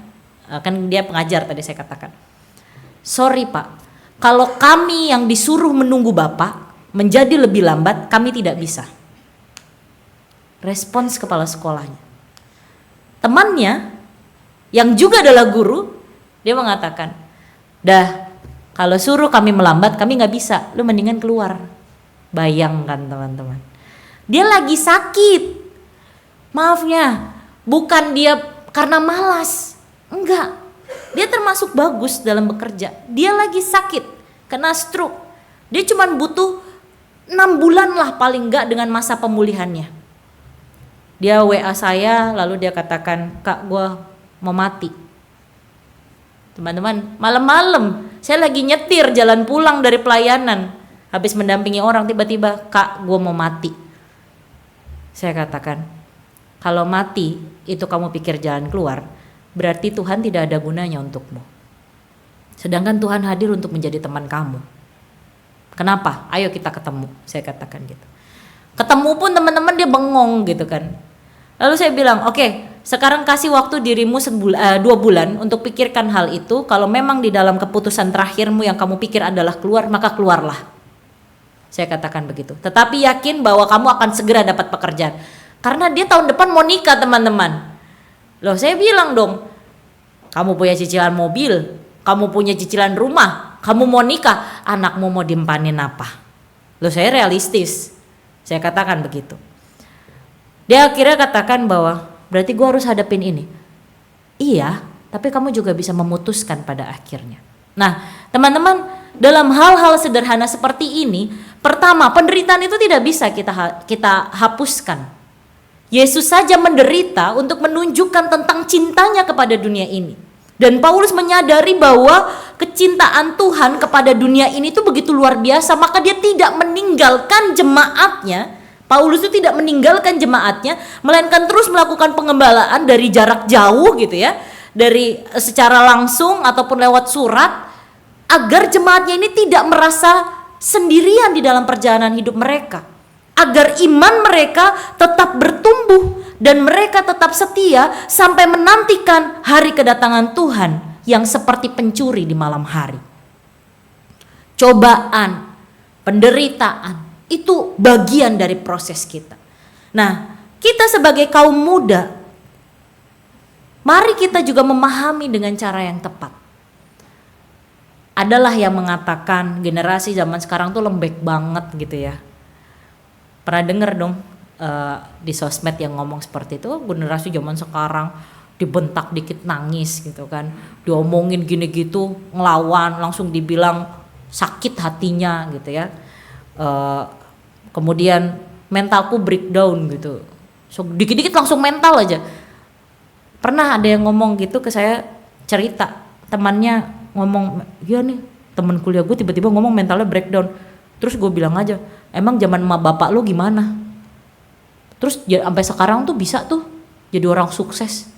Speaker 3: kan dia pengajar tadi saya katakan, sorry Pak, kalau kami yang disuruh menunggu Bapak menjadi lebih lambat, kami tidak bisa. Respons kepala sekolahnya. Temannya yang juga adalah guru, dia mengatakan, dah kalau suruh kami melambat kami nggak bisa, lu mendingan keluar. Bayangkan teman-teman, dia lagi sakit. Maafnya, bukan dia karena malas, enggak, dia termasuk bagus dalam bekerja. Dia lagi sakit, kena stroke, dia cuma butuh 6 bulan lah paling enggak dengan masa pemulihannya. Dia WA saya, lalu dia katakan, Kak, gue mau mati. Teman-teman, malam-malam saya lagi nyetir jalan pulang dari pelayanan, habis mendampingi orang, tiba-tiba, Kak, gue mau mati. Saya katakan, kalau mati itu kamu pikir jalan keluar, berarti Tuhan tidak ada gunanya untukmu. Sedangkan Tuhan hadir untuk menjadi teman kamu. Kenapa? Ayo kita ketemu, saya katakan gitu. Ketemu pun teman-teman dia bengong gitu kan. Lalu saya bilang, oke, sekarang kasih waktu dirimu 2 bulan untuk pikirkan hal itu. Kalau memang di dalam keputusan terakhirmu yang kamu pikir adalah keluar, maka keluarlah. Saya katakan begitu. Tetapi yakin bahwa kamu akan segera dapat pekerjaan. Karena dia tahun depan mau nikah teman-teman. Loh saya bilang dong, kamu punya cicilan mobil, kamu punya cicilan rumah, kamu mau nikah, anakmu mau diempanin apa? Loh saya realistis. Saya katakan begitu. Dia akhirnya katakan bahwa berarti gue harus hadapin ini. Iya, tapi kamu juga bisa memutuskan pada akhirnya. Nah, teman-teman, dalam hal-hal sederhana seperti ini, pertama, penderitaan itu tidak bisa kita hapuskan. Yesus saja menderita untuk menunjukkan tentang cintanya kepada dunia ini. Dan Paulus menyadari bahwa kecintaan Tuhan kepada dunia ini itu begitu luar biasa, maka dia tidak meninggalkan jemaatnya. Paulus itu tidak meninggalkan jemaatnya, melainkan terus melakukan pengembalaan dari jarak jauh gitu ya, dari secara langsung ataupun lewat surat, agar jemaatnya ini tidak merasa sendirian di dalam perjalanan hidup mereka, agar iman mereka tetap bertumbuh dan mereka tetap setia sampai menantikan hari kedatangan Tuhan yang seperti pencuri di malam hari. Cobaan, penderitaan itu bagian dari proses kita. Nah, kita sebagai kaum muda, mari kita juga memahami dengan cara yang tepat. Adalah yang mengatakan generasi zaman sekarang tuh lembek banget gitu ya. Pernah denger dong di sosmed yang ngomong seperti itu, generasi zaman sekarang dibentak dikit nangis gitu kan, diomongin gini gitu ngelawan langsung dibilang sakit hatinya gitu ya. Kemudian mentalku breakdown gitu, so, dikit-dikit langsung mental aja. Pernah ada yang ngomong gitu ke saya, cerita temannya ngomong, ya nih temen kuliah gue tiba-tiba ngomong mentalnya breakdown. Terus gue bilang aja, emang zaman emak bapak lu gimana? Terus ya, sampai sekarang tuh bisa tuh jadi orang sukses.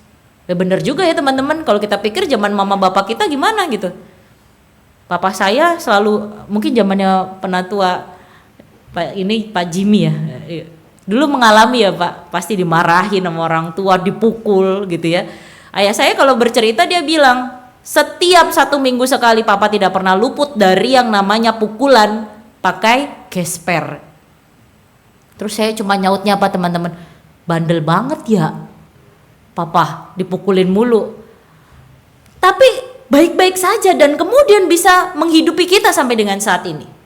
Speaker 3: Ya bener juga ya teman-teman, kalau kita pikir zaman mama bapak kita gimana gitu. Papa saya selalu, mungkin zamannya penatua Pak Jimmy ya, dulu mengalami ya Pak, pasti dimarahin sama orang tua, dipukul gitu ya. Ayah saya kalau bercerita dia bilang, setiap 1 minggu sekali papa tidak pernah luput dari yang namanya pukulan pakai gesper. Terus saya cuma nyautnya apa teman-teman, bandel banget ya papa, dipukulin mulu. Tapi baik-baik saja dan kemudian bisa menghidupi kita sampai dengan saat ini.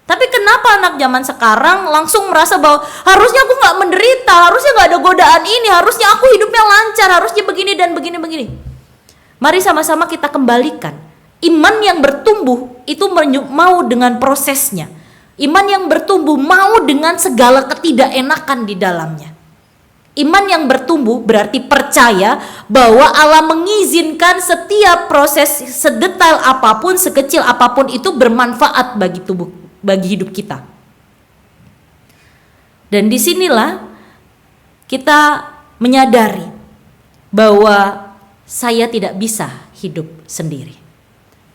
Speaker 3: Tapi kenapa anak zaman sekarang langsung merasa bahwa harusnya aku gak menderita, harusnya gak ada godaan ini, harusnya aku hidupnya lancar, harusnya begini dan begini. Mari sama-sama kita kembalikan. Iman yang bertumbuh itu mau dengan prosesnya. Iman yang bertumbuh mau dengan segala ketidakenakan di dalamnya. Iman yang bertumbuh berarti percaya bahwa Allah mengizinkan setiap proses sedetail apapun, sekecil apapun itu bermanfaat bagi hidup kita. Dan disinilah kita menyadari bahwa saya tidak bisa hidup sendiri.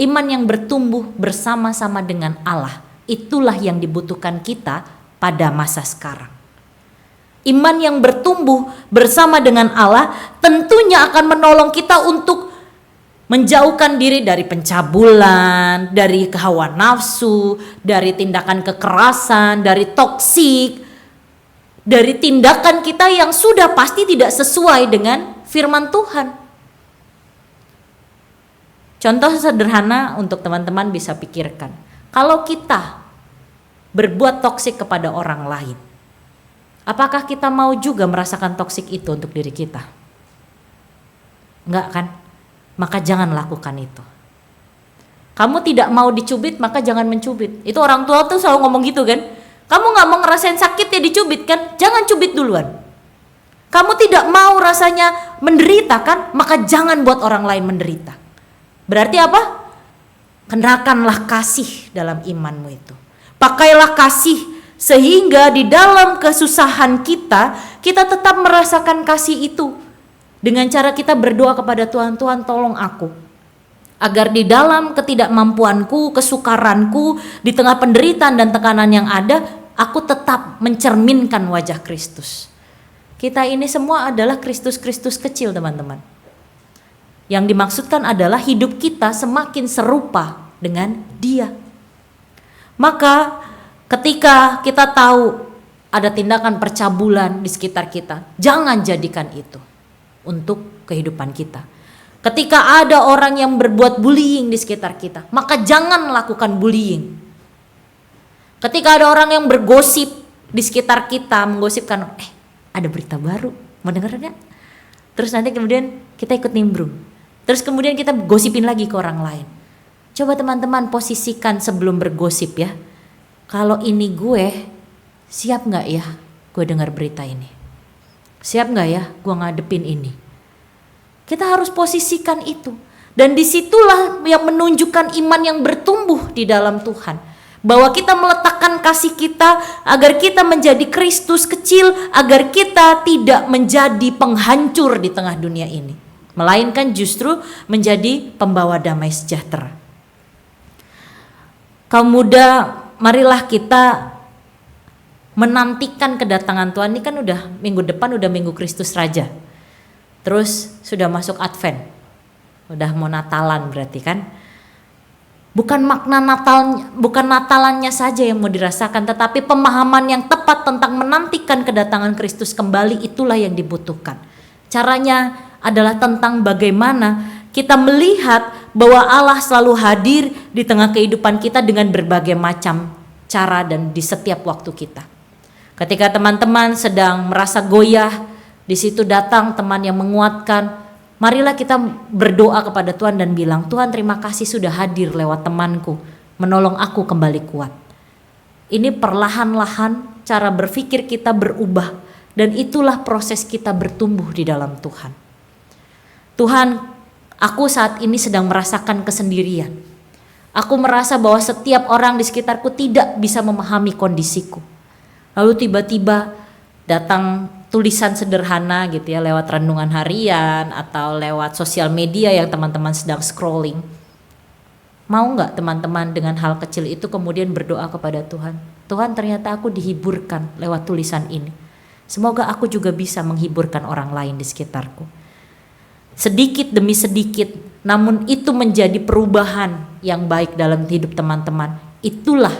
Speaker 3: Iman yang bertumbuh bersama-sama dengan Allah, itulah yang dibutuhkan kita pada masa sekarang. Iman yang bertumbuh bersama dengan Allah tentunya akan menolong kita untuk menjauhkan diri dari pencabulan, dari hawa nafsu, dari tindakan kekerasan, dari toksik, dari tindakan kita yang sudah pasti tidak sesuai dengan firman Tuhan. Contoh sederhana untuk teman-teman bisa pikirkan. Kalau kita berbuat toksik kepada orang lain, apakah kita mau juga merasakan toksik itu untuk diri kita? Enggak kan? Maka jangan lakukan itu. Kamu tidak mau dicubit, maka jangan mencubit. Itu orang tua tuh selalu ngomong gitu kan. Kamu gak mau ngerasain sakit ya dicubit kan? Jangan cubit duluan. Kamu tidak mau rasanya menderita kan? Maka jangan buat orang lain menderita. Berarti apa? Kenakanlah kasih dalam imanmu itu. Pakailah kasih sehingga di dalam kesusahan kita tetap merasakan kasih itu. Dengan cara kita berdoa kepada Tuhan, Tuhan tolong aku. Agar di dalam ketidakmampuanku, kesukaranku, di tengah penderitaan dan tekanan yang ada, aku tetap mencerminkan wajah Kristus. Kita ini semua adalah Kristus-Kristus kecil teman-teman. Yang dimaksudkan adalah hidup kita semakin serupa dengan Dia. Maka ketika kita tahu ada tindakan percabulan di sekitar kita, jangan jadikan itu untuk kehidupan kita. Ketika ada orang yang berbuat bullying di sekitar kita, maka jangan lakukan bullying. Ketika ada orang yang bergosip di sekitar kita, menggosipkan, ada berita baru, mau denger gak? Terus nanti kemudian kita ikut nimbrung. Terus kemudian kita gosipin lagi ke orang lain. Coba teman-teman posisikan sebelum bergosip ya. Kalau ini gue, siap gak ya gue dengar berita ini? Siap gak ya gue ngadepin ini? Kita harus posisikan itu. Dan disitulah yang menunjukkan iman yang bertumbuh di dalam Tuhan. Bahwa kita meletakkan kasih kita agar kita menjadi Kristus kecil, agar kita tidak menjadi penghancur di tengah dunia ini. Melainkan justru menjadi pembawa damai sejahtera. Kaum muda, marilah kita menantikan kedatangan Tuhan. Ini kan udah minggu depan udah Minggu Kristus Raja. Terus sudah masuk Advent. Udah mau Natalan berarti kan. Bukan makna bukan Natalannya saja yang mau dirasakan, tetapi pemahaman yang tepat tentang menantikan kedatangan Kristus kembali itulah yang dibutuhkan. Caranya adalah tentang bagaimana kita melihat bahwa Allah selalu hadir di tengah kehidupan kita dengan berbagai macam cara dan di setiap waktu kita. Ketika teman-teman sedang merasa goyah, di situ datang teman yang menguatkan. Marilah kita berdoa kepada Tuhan dan bilang, Tuhan terima kasih sudah hadir lewat temanku, menolong aku kembali kuat. Ini perlahan-lahan cara berpikir kita berubah dan itulah proses kita bertumbuh di dalam Tuhan. Tuhan, aku saat ini sedang merasakan kesendirian. Aku merasa bahwa setiap orang di sekitarku tidak bisa memahami kondisiku. Lalu tiba-tiba datang tulisan sederhana gitu ya lewat renungan harian atau lewat sosial media yang teman-teman sedang scrolling. Mau nggak teman-teman dengan hal kecil itu kemudian berdoa kepada Tuhan? Tuhan, ternyata aku dihiburkan lewat tulisan ini. Semoga aku juga bisa menghiburkan orang lain di sekitarku. Sedikit demi sedikit, namun itu menjadi perubahan yang baik dalam hidup teman-teman. Itulah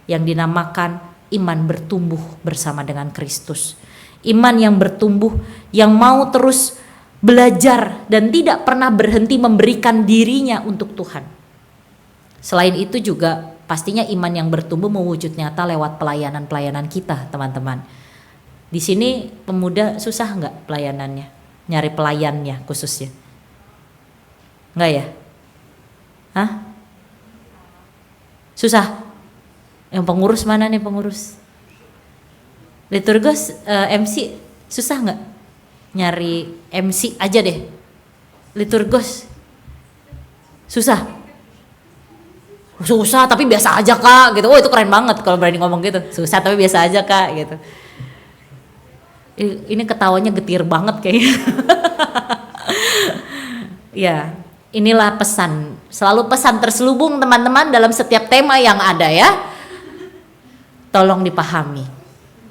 Speaker 3: yang dinamakan iman bertumbuh bersama dengan Kristus. Iman yang bertumbuh, yang mau terus belajar dan tidak pernah berhenti memberikan dirinya untuk Tuhan. Selain itu juga pastinya iman yang bertumbuh mewujud nyata lewat pelayanan-pelayanan kita, teman-teman. Di sini pemuda susah nggak pelayanannya? Nyari pelayannya khususnya? Nggak ya? Hah? Susah? Yang pengurus mana nih pengurus? Liturgos MC susah nggak? Nyari MC aja deh. Liturgos susah? Susah tapi biasa aja kak gitu. Oh itu keren banget kalau berani ngomong gitu. Susah tapi biasa aja kak gitu. Ini ketawanya getir banget kayaknya. Ya, inilah pesan. Selalu pesan terselubung teman-teman dalam setiap tema yang ada ya. Tolong dipahami.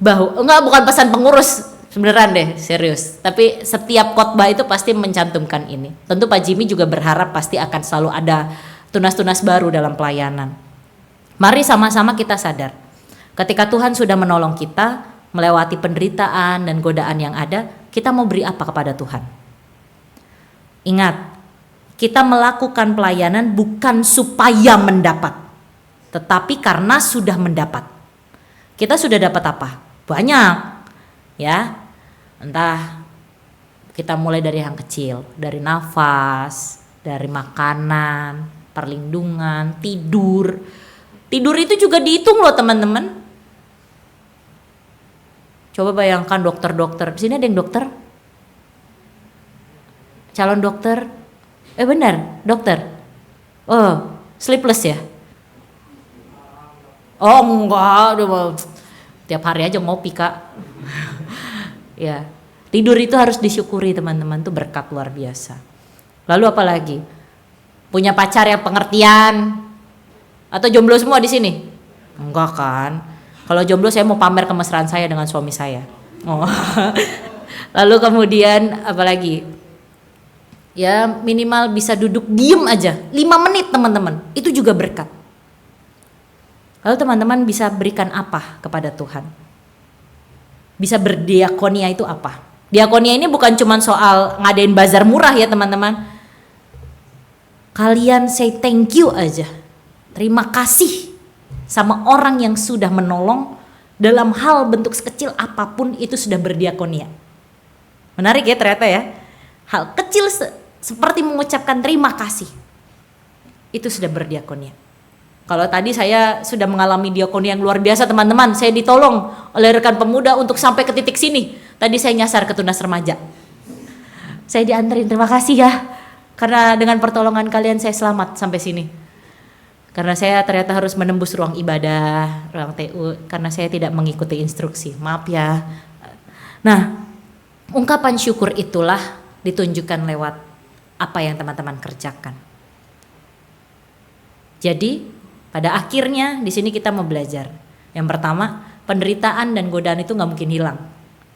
Speaker 3: Bukan pesan pengurus beneran deh, serius. Tapi setiap khotbah itu pasti mencantumkan ini. Tentu Pak Jimmy juga berharap pasti akan selalu ada tunas-tunas baru dalam pelayanan. Mari sama-sama kita sadar. Ketika Tuhan sudah menolong kita, melewati penderitaan dan godaan yang ada, kita mau beri apa kepada Tuhan? Ingat, kita melakukan pelayanan bukan supaya mendapat, tetapi karena sudah mendapat. Kita sudah dapat apa? Banyak ya, entah kita mulai dari yang kecil, dari nafas, dari makanan, perlindungan, tidur itu juga dihitung loh teman-teman. Coba bayangkan dokter-dokter, di sini ada yang dokter, calon dokter, benar dokter, oh sleepless ya, oh enggak, tiap hari aja ngopi kak. Ya, tidur itu harus disyukuri teman-teman, tuh berkat luar biasa. Lalu apa lagi? Punya pacar yang pengertian, atau jomblo semua di sini? Enggak kan? Kalau jomblo saya mau pamer kemesraan saya dengan suami saya. Oh. Lalu kemudian apa lagi? Ya minimal bisa duduk diem aja 5 menit teman-teman, itu juga berkat. Lalu teman-teman bisa berikan apa kepada Tuhan? Bisa berdiakonia itu apa? Diakonia ini bukan cuma soal ngadain bazar murah ya teman-teman. Kalian say thank you aja. Terima kasih sama orang yang sudah menolong dalam hal bentuk sekecil apapun, itu sudah berdiakonia. Menarik ya ternyata ya. Hal kecil seperti mengucapkan terima kasih, itu sudah berdiakonia. Kalau tadi saya sudah mengalami diakonia yang luar biasa teman-teman. Saya ditolong oleh rekan pemuda untuk sampai ke titik sini. Tadi saya nyasar ke tunas remaja. Saya dianterin, terima kasih ya. Karena dengan pertolongan kalian saya selamat sampai sini. Karena saya ternyata harus menembus ruang ibadah, ruang TU. Karena saya tidak mengikuti instruksi. Maaf ya. Nah, ungkapan syukur itulah ditunjukkan lewat apa yang teman-teman kerjakan. Jadi Pada akhirnya di sini kita mau belajar. Yang pertama, penderitaan dan godaan itu nggak mungkin hilang.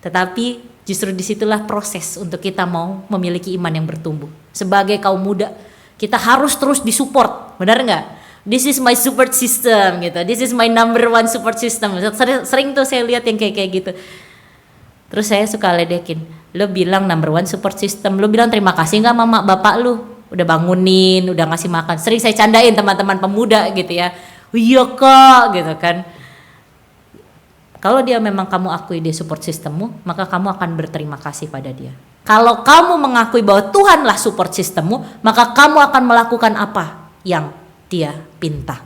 Speaker 3: Tetapi justru disitulah proses untuk kita mau memiliki iman yang bertumbuh. Sebagai kaum muda, kita harus terus disupport, benar nggak? This is my support system gitu. This is my number one support system. Sering tuh saya lihat yang kayak gitu. Terus saya suka ledekin, lo bilang number one support system, lo bilang terima kasih nggak mama bapak lu udah bangunin, udah ngasih makan. Sering saya candain teman-teman pemuda gitu ya, iya kok gitu kan. Kalau dia memang kamu akui dia support sistemmu, maka kamu akan berterima kasih pada dia. Kalau kamu mengakui bahwa Tuhanlah support sistemmu, maka kamu akan melakukan apa yang dia pinta.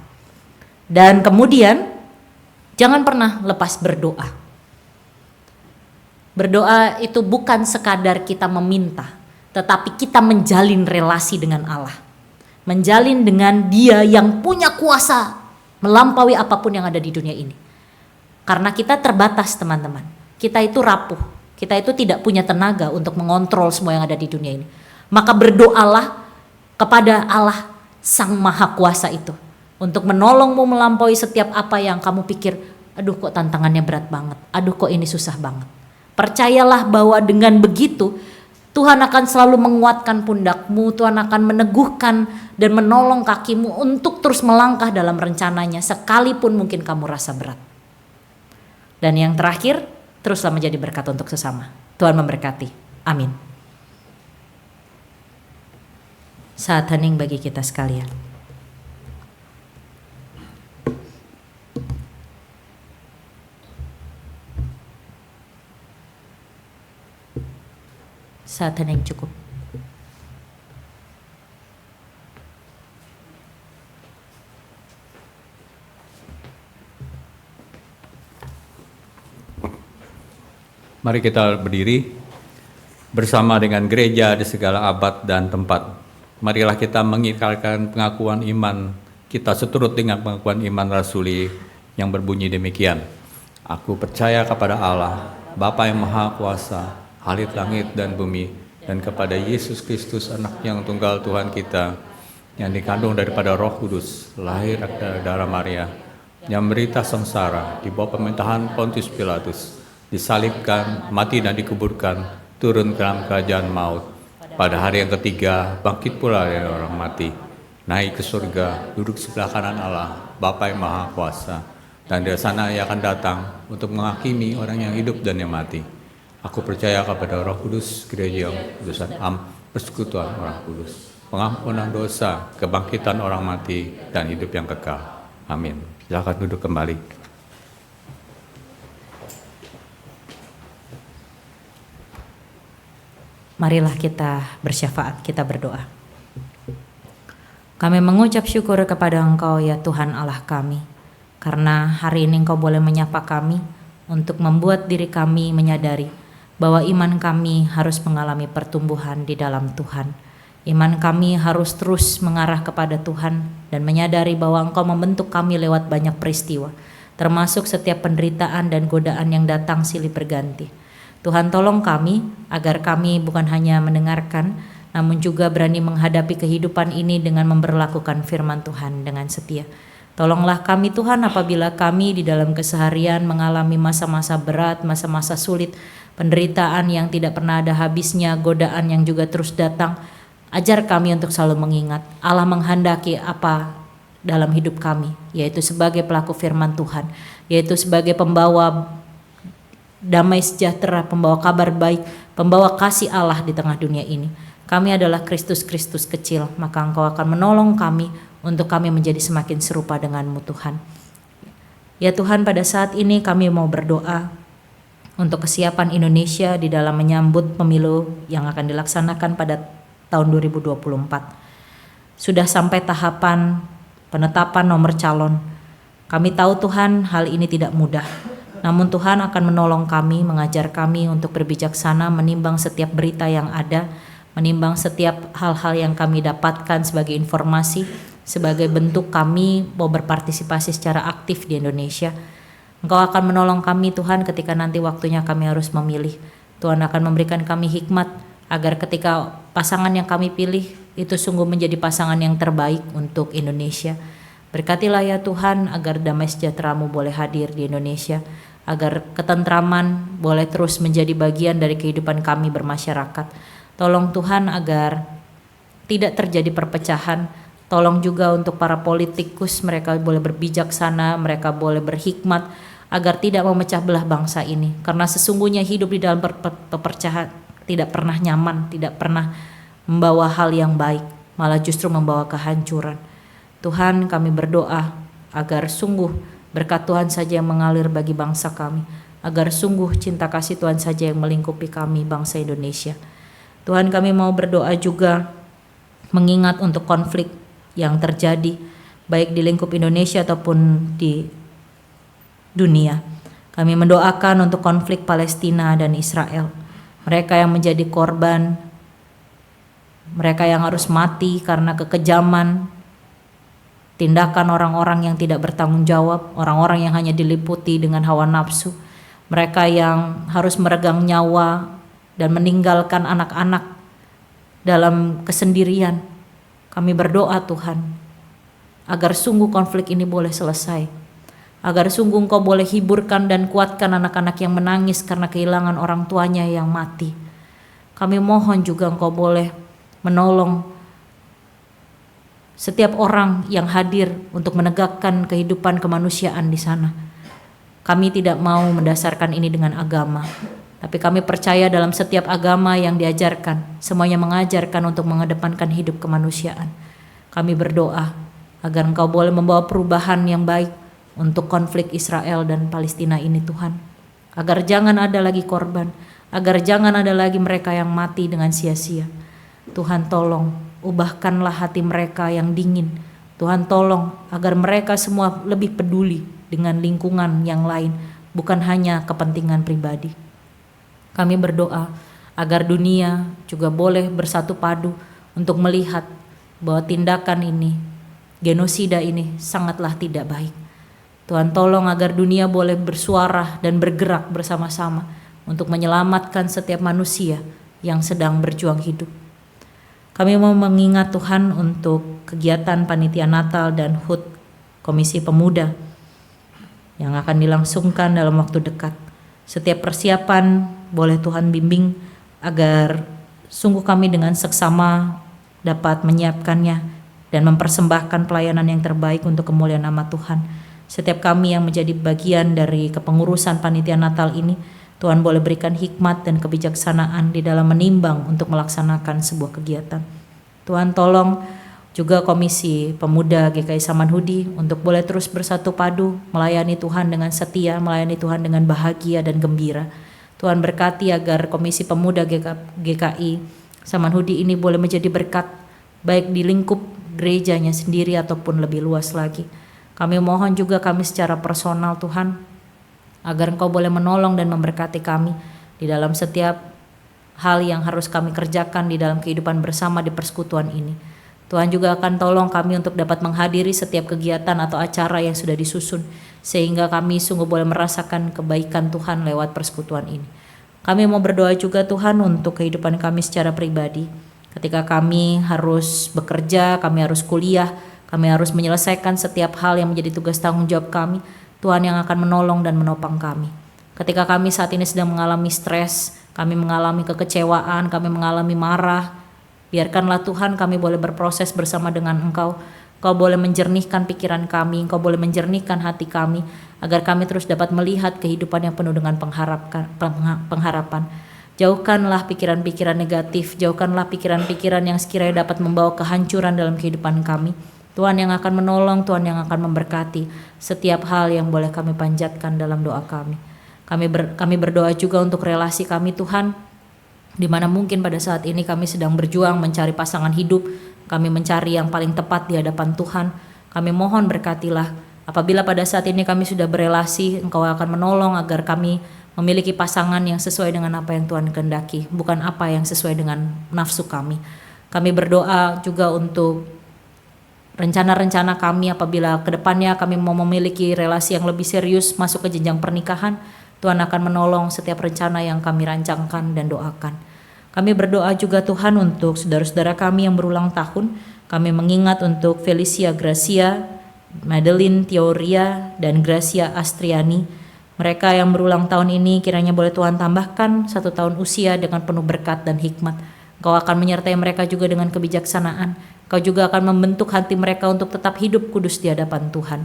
Speaker 3: Dan kemudian jangan pernah lepas berdoa. Berdoa itu bukan sekadar kita meminta, tetapi kita menjalin relasi dengan Allah. Menjalin dengan Dia yang punya kuasa melampaui apapun yang ada di dunia ini. Karena kita terbatas teman-teman. Kita itu rapuh. Kita itu tidak punya tenaga untuk mengontrol semua yang ada di dunia ini. Maka berdoalah kepada Allah Sang Maha Kuasa itu. Untuk menolongmu melampaui setiap apa yang kamu pikir, aduh kok tantangannya berat banget. Aduh kok ini susah banget. Percayalah bahwa dengan begitu Tuhan akan selalu menguatkan pundakmu, Tuhan akan meneguhkan dan menolong kakimu untuk terus melangkah dalam rencananya sekalipun mungkin kamu rasa berat. Dan yang terakhir, teruslah menjadi berkat untuk sesama. Tuhan memberkati. Amin. Saat hening bagi kita sekalian. Saat hening cukup.
Speaker 6: Mari kita berdiri bersama dengan gereja di segala abad dan tempat. Marilah kita mengikrarkan pengakuan iman kita seturut dengan pengakuan iman rasuli yang berbunyi demikian. Aku percaya kepada Allah, Bapa yang Maha Kuasa, Khalik langit dan bumi, dan kepada Yesus Kristus anak yang tunggal Tuhan kita, yang dikandung daripada Roh Kudus, lahir dari darah Maria, yang menderita sengsara di bawah pemerintahan Pontius Pilatus, disalibkan, mati dan dikuburkan, turun ke dalam kerajaan maut. Pada hari yang ketiga, bangkit pula dari orang mati, naik ke surga, duduk sebelah kanan Allah, Bapa yang Maha Kuasa, dan dari sana ia akan datang untuk menghakimi orang yang hidup dan yang mati. Aku percaya kepada Roh Kudus, gereja yang kudusan persekutuan orang kudus, pengampunan dosa, kebangkitan orang mati, dan hidup yang kekal. Amin. Silakan duduk kembali.
Speaker 3: Marilah kita bersyafaat, kita berdoa. Kami mengucap syukur kepada Engkau ya Tuhan Allah kami, karena hari ini Engkau boleh menyapa kami untuk membuat diri kami menyadari bahwa iman kami harus mengalami pertumbuhan di dalam Tuhan. Iman kami harus terus mengarah kepada Tuhan dan menyadari bahwa Engkau membentuk kami lewat banyak peristiwa, termasuk setiap penderitaan dan godaan yang datang silih berganti. Tuhan tolong kami agar kami bukan hanya mendengarkan, namun juga berani menghadapi kehidupan ini dengan memberlakukan firman Tuhan dengan setia. Tolonglah kami Tuhan apabila kami di dalam keseharian mengalami masa-masa berat, masa-masa sulit, penderitaan yang tidak pernah ada habisnya, godaan yang juga terus datang. Ajar kami untuk selalu mengingat Allah menghendaki apa dalam hidup kami, yaitu sebagai pelaku firman Tuhan, yaitu sebagai pembawa damai sejahtera, pembawa kabar baik, pembawa kasih Allah di tengah dunia ini. Kami adalah Kristus-Kristus kecil, maka Engkau akan menolong kami untuk kami menjadi semakin serupa dengan-Mu Tuhan. Ya Tuhan, pada saat ini kami mau berdoa untuk kesiapan Indonesia di dalam menyambut pemilu yang akan dilaksanakan pada tahun 2024. Sudah sampai tahapan penetapan nomor calon. Kami tahu Tuhan hal ini tidak mudah. Namun Tuhan akan menolong kami, mengajar kami untuk berbijaksana menimbang setiap berita yang ada, menimbang setiap hal-hal yang kami dapatkan sebagai informasi, sebagai bentuk kami mau berpartisipasi secara aktif di Indonesia. Engkau akan menolong kami Tuhan ketika nanti waktunya kami harus memilih. Tuhan akan memberikan kami hikmat agar ketika pasangan yang kami pilih itu sungguh menjadi pasangan yang terbaik untuk Indonesia. Berkatilah ya Tuhan agar damai sejahtera-Mu boleh hadir di Indonesia, agar ketentraman boleh terus menjadi bagian dari kehidupan kami bermasyarakat. Tolong Tuhan agar tidak terjadi perpecahan. Tolong juga untuk para politikus, mereka boleh berbijaksana, mereka boleh berhikmat, agar tidak memecah belah bangsa ini. Karena sesungguhnya hidup di dalam perpecahan tidak pernah nyaman, tidak pernah membawa hal yang baik, malah justru membawa kehancuran. Tuhan, kami berdoa agar sungguh berkat Tuhan saja yang mengalir bagi bangsa kami, agar sungguh cinta kasih Tuhan saja yang melingkupi kami, bangsa Indonesia. Tuhan, kami mau berdoa juga mengingat untuk konflik yang terjadi baik di lingkup Indonesia ataupun di dunia. Kami mendoakan untuk konflik Palestina dan Israel. Mereka yang menjadi korban, mereka yang harus mati karena kekejaman, tindakan orang-orang yang tidak bertanggung jawab, orang-orang yang hanya diliputi dengan hawa nafsu, mereka yang harus meregang nyawa dan meninggalkan anak-anak dalam kesendirian. Kami berdoa Tuhan, agar sungguh konflik ini boleh selesai, agar sungguh Engkau boleh hiburkan dan kuatkan anak-anak yang menangis karena kehilangan orang tuanya yang mati. Kami mohon juga Engkau boleh menolong setiap orang yang hadir untuk menegakkan kehidupan kemanusiaan di sana. Kami tidak mau mendasarkan ini dengan agama, tapi kami percaya dalam setiap agama yang diajarkan, semuanya mengajarkan untuk mengedepankan hidup kemanusiaan. Kami berdoa agar Engkau boleh membawa perubahan yang baik untuk konflik Israel dan Palestina ini Tuhan. Agar jangan ada lagi korban, agar jangan ada lagi mereka yang mati dengan sia-sia. Tuhan tolong, ubahkanlah hati mereka yang dingin. Tuhan tolong agar mereka semua lebih peduli dengan lingkungan yang lain, bukan hanya kepentingan pribadi. Kami berdoa agar dunia juga boleh bersatu padu untuk melihat bahwa tindakan ini, genosida ini sangatlah tidak baik. Tuhan tolong agar dunia boleh bersuara dan bergerak bersama-sama untuk menyelamatkan setiap manusia yang sedang berjuang hidup. Kami mau mengingat Tuhan untuk kegiatan Panitia Natal dan HUT Komisi Pemuda yang akan dilangsungkan dalam waktu dekat. Setiap persiapan boleh Tuhan bimbing agar sungguh kami dengan seksama dapat menyiapkannya dan mempersembahkan pelayanan yang terbaik untuk kemuliaan nama Tuhan. Setiap kami yang menjadi bagian dari kepengurusan Panitia Natal ini, Tuhan boleh berikan hikmat dan kebijaksanaan di dalam menimbang untuk melaksanakan sebuah kegiatan. Tuhan tolong juga Komisi Pemuda GKI Samanhudi untuk boleh terus bersatu padu, melayani Tuhan dengan setia, melayani Tuhan dengan bahagia dan gembira. Tuhan berkati agar Komisi Pemuda GKI Samanhudi ini boleh menjadi berkat, baik di lingkup gerejanya sendiri ataupun lebih luas lagi. Kami mohon juga kami secara personal Tuhan, agar Engkau boleh menolong dan memberkati kami di dalam setiap hal yang harus kami kerjakan di dalam kehidupan bersama di persekutuan ini. Tuhan juga akan tolong kami untuk dapat menghadiri setiap kegiatan atau acara yang sudah disusun, sehingga kami sungguh boleh merasakan kebaikan Tuhan lewat persekutuan ini. Kami mau berdoa juga Tuhan untuk kehidupan kami secara pribadi. Ketika kami harus bekerja, kami harus kuliah, kami harus menyelesaikan setiap hal yang menjadi tugas tanggung jawab kami, Tuhan yang akan menolong dan menopang kami. Ketika kami saat ini sedang mengalami stres, kami mengalami kekecewaan, kami mengalami marah, biarkanlah Tuhan kami boleh berproses bersama dengan Engkau. Engkau boleh menjernihkan pikiran kami, Engkau boleh menjernihkan hati kami, agar kami terus dapat melihat kehidupan yang penuh dengan pengharapan. Jauhkanlah pikiran-pikiran negatif, jauhkanlah pikiran-pikiran yang sekiranya dapat membawa kehancuran dalam kehidupan kami. Tuhan yang akan menolong, Tuhan yang akan memberkati setiap hal yang boleh kami panjatkan dalam doa kami. Kami berdoa juga untuk relasi kami Tuhan, di mana mungkin pada saat ini kami sedang berjuang mencari pasangan hidup, kami mencari yang paling tepat di hadapan Tuhan. Kami mohon berkatilah, apabila pada saat ini kami sudah berelasi, Engkau akan menolong agar kami memiliki pasangan yang sesuai dengan apa yang Tuhan kehendaki, bukan apa yang sesuai dengan nafsu kami. Kami berdoa juga untuk rencana-rencana kami apabila kedepannya kami mau memiliki relasi yang lebih serius masuk ke jenjang pernikahan. Tuhan akan menolong setiap rencana yang kami rancangkan dan doakan. Kami berdoa juga Tuhan untuk saudara-saudara kami yang berulang tahun. Kami mengingat untuk Felicia Gracia Madeline Teoria dan Gracia Astriani. Mereka yang berulang tahun ini kiranya boleh Tuhan tambahkan 1 tahun usia dengan penuh berkat dan hikmat. Engkau akan menyertai mereka juga dengan kebijaksanaan. Engkau juga akan membentuk hati mereka untuk tetap hidup kudus di hadapan Tuhan.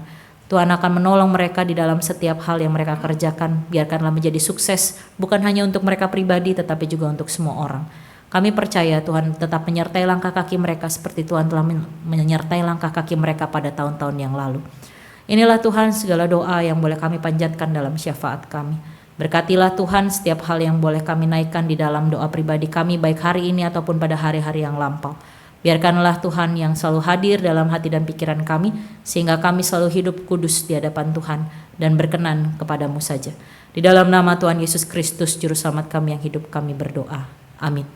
Speaker 3: Tuhan akan menolong mereka di dalam setiap hal yang mereka kerjakan. Biarkanlah menjadi sukses bukan hanya untuk mereka pribadi tetapi juga untuk semua orang. Kami percaya Tuhan tetap menyertai langkah kaki mereka seperti Tuhan telah menyertai langkah kaki mereka pada tahun-tahun yang lalu. Inilah Tuhan segala doa yang boleh kami panjatkan dalam syafaat kami. Berkatilah Tuhan setiap hal yang boleh kami naikkan di dalam doa pribadi kami baik hari ini ataupun pada hari-hari yang lampau. Biarkanlah Tuhan yang selalu hadir dalam hati dan pikiran kami, sehingga kami selalu hidup kudus di hadapan Tuhan dan berkenan kepadamu saja. Di dalam nama Tuhan Yesus Kristus, Juru Selamat kami yang hidup, kami berdoa. Amin.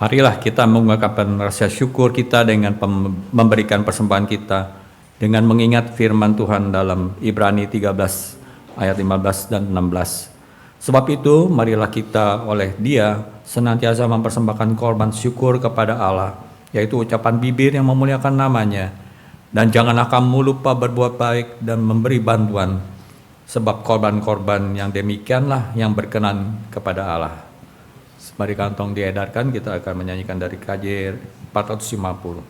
Speaker 6: Marilah kita mengungkapkan rasa syukur kita dengan memberikan persembahan kita dengan mengingat firman Tuhan dalam Ibrani 13 ayat 15 dan 16. Sebab itu marilah kita oleh Dia senantiasa mempersembahkan korban syukur kepada Allah, yaitu ucapan bibir yang memuliakan nama-Nya. Dan janganlah kamu lupa berbuat baik dan memberi bantuan, sebab korban-korban yang demikianlah yang berkenan kepada Allah. Mari kantong diedarkan, kita akan menyanyikan dari KJ 450.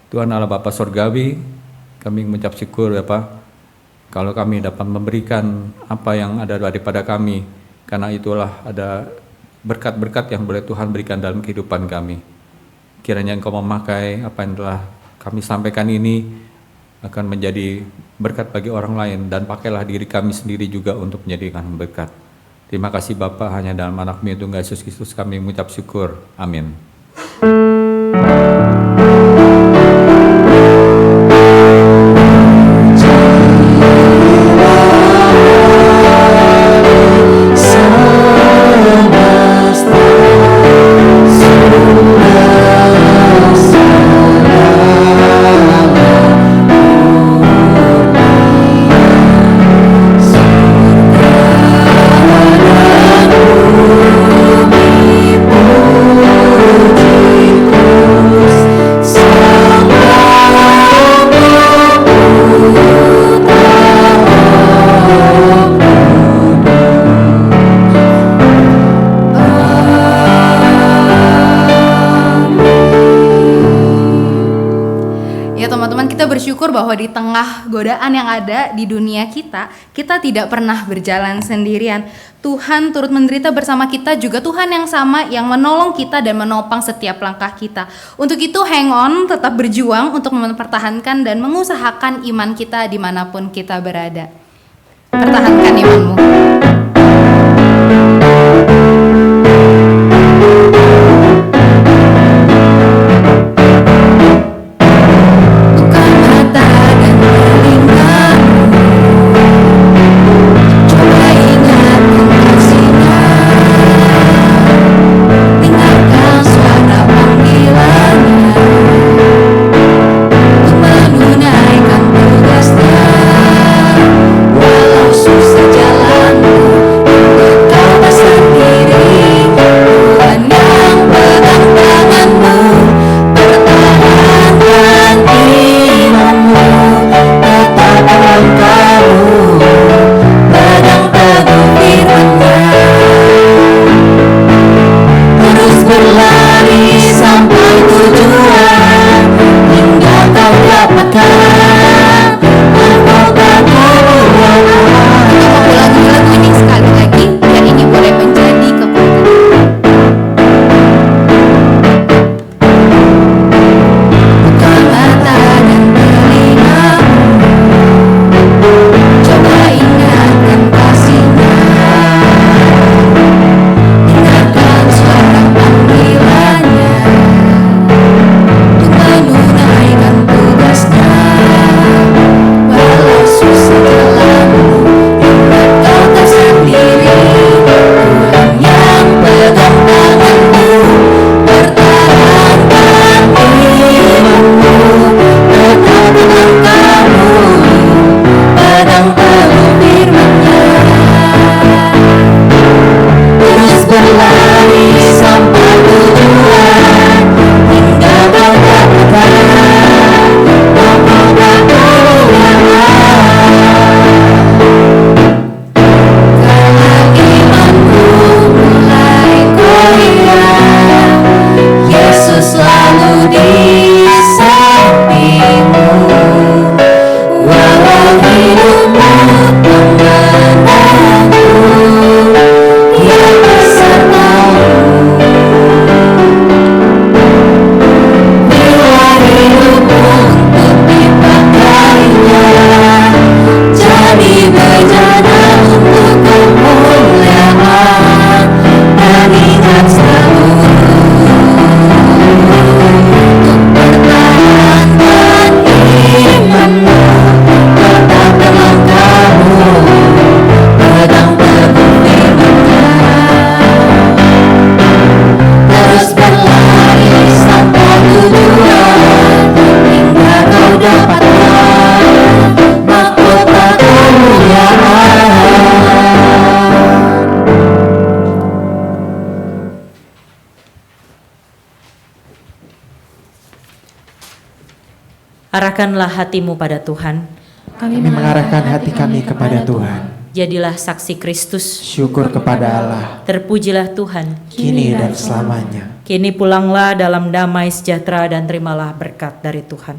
Speaker 6: Tuhan Allah Bapa Surgawi, kami mengucap syukur Bapa, kalau kami dapat memberikan apa yang ada daripada kami, karena itulah ada berkat-berkat yang boleh Tuhan berikan dalam kehidupan kami. Kiranya Engkau memakai apa yang telah kami sampaikan ini akan menjadi berkat bagi orang lain, dan pakailah diri kami sendiri juga untuk menjadikan berkat. Terima kasih Bapa, hanya dalam anak-Mu yang tunggal Yesus Kristus kami mengucap syukur. Amin.
Speaker 1: Bersyukur bahwa di tengah godaan yang ada di dunia kita tidak pernah berjalan sendirian. Tuhan turut menderita bersama kita, juga Tuhan yang sama yang menolong kita dan menopang setiap langkah kita. Untuk itu hang on, tetap berjuang untuk mempertahankan dan mengusahakan iman kita dimanapun kita berada. Pertahankan imanmu.
Speaker 4: Coba ingat
Speaker 3: Arahkanlah hatimu pada Tuhan.
Speaker 2: Kami mengarahkan hati kami kepada Tuhan.
Speaker 3: Jadilah saksi Kristus.
Speaker 2: Syukur kepada Allah,
Speaker 3: Terpujilah Tuhan.
Speaker 2: kini dan selamanya.
Speaker 3: Kini pulanglah dalam damai sejahtera dan terimalah berkat dari Tuhan.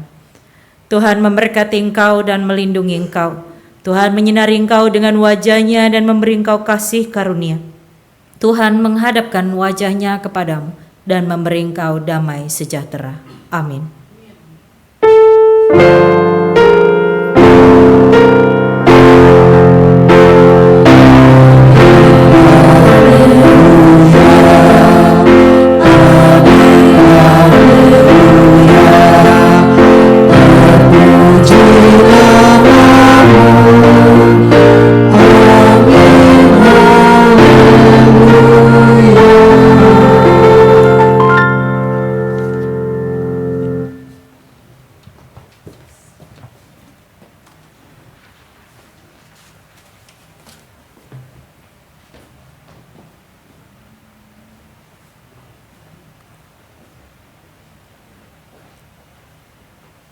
Speaker 3: Tuhan memberkati engkau dan melindungi engkau. Tuhan menyinari engkau dengan wajah-Nya dan memberi engkau kasih karunia. Tuhan menghadapkan wajah-Nya kepadamu dan memberi engkau damai sejahtera. Amin.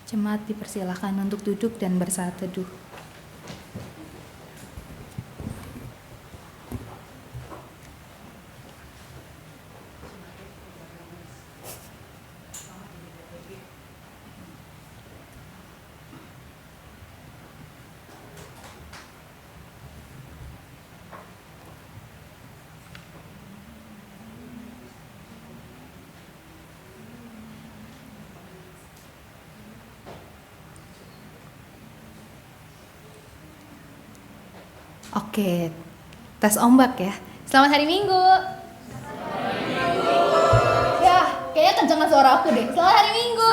Speaker 1: Jemaat dipersilakan untuk duduk dan bersaat teduh. Oke, tes ombak ya. Selamat hari Minggu. Ya, kayaknya kencengan suara aku deh. Selamat hari Minggu.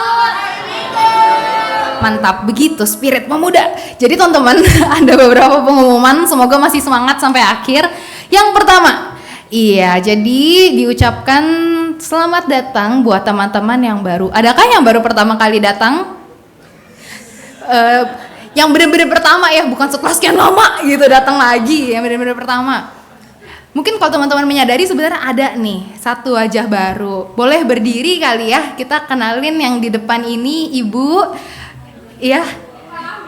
Speaker 1: Mantap, begitu spirit pemuda. Jadi teman-teman, ada beberapa pengumuman. Semoga masih semangat sampai akhir. Yang pertama, iya, jadi diucapkan selamat datang buat teman-teman yang baru. Adakah yang baru pertama kali datang? Yang benar-benar pertama ya, bukan setelah sekian lama gitu datang lagi, yang benar-benar pertama. Mungkin kalau teman-teman menyadari sebenarnya ada nih satu wajah baru. Boleh berdiri kali ya, kita kenalin yang di depan ini Ibu. Iya,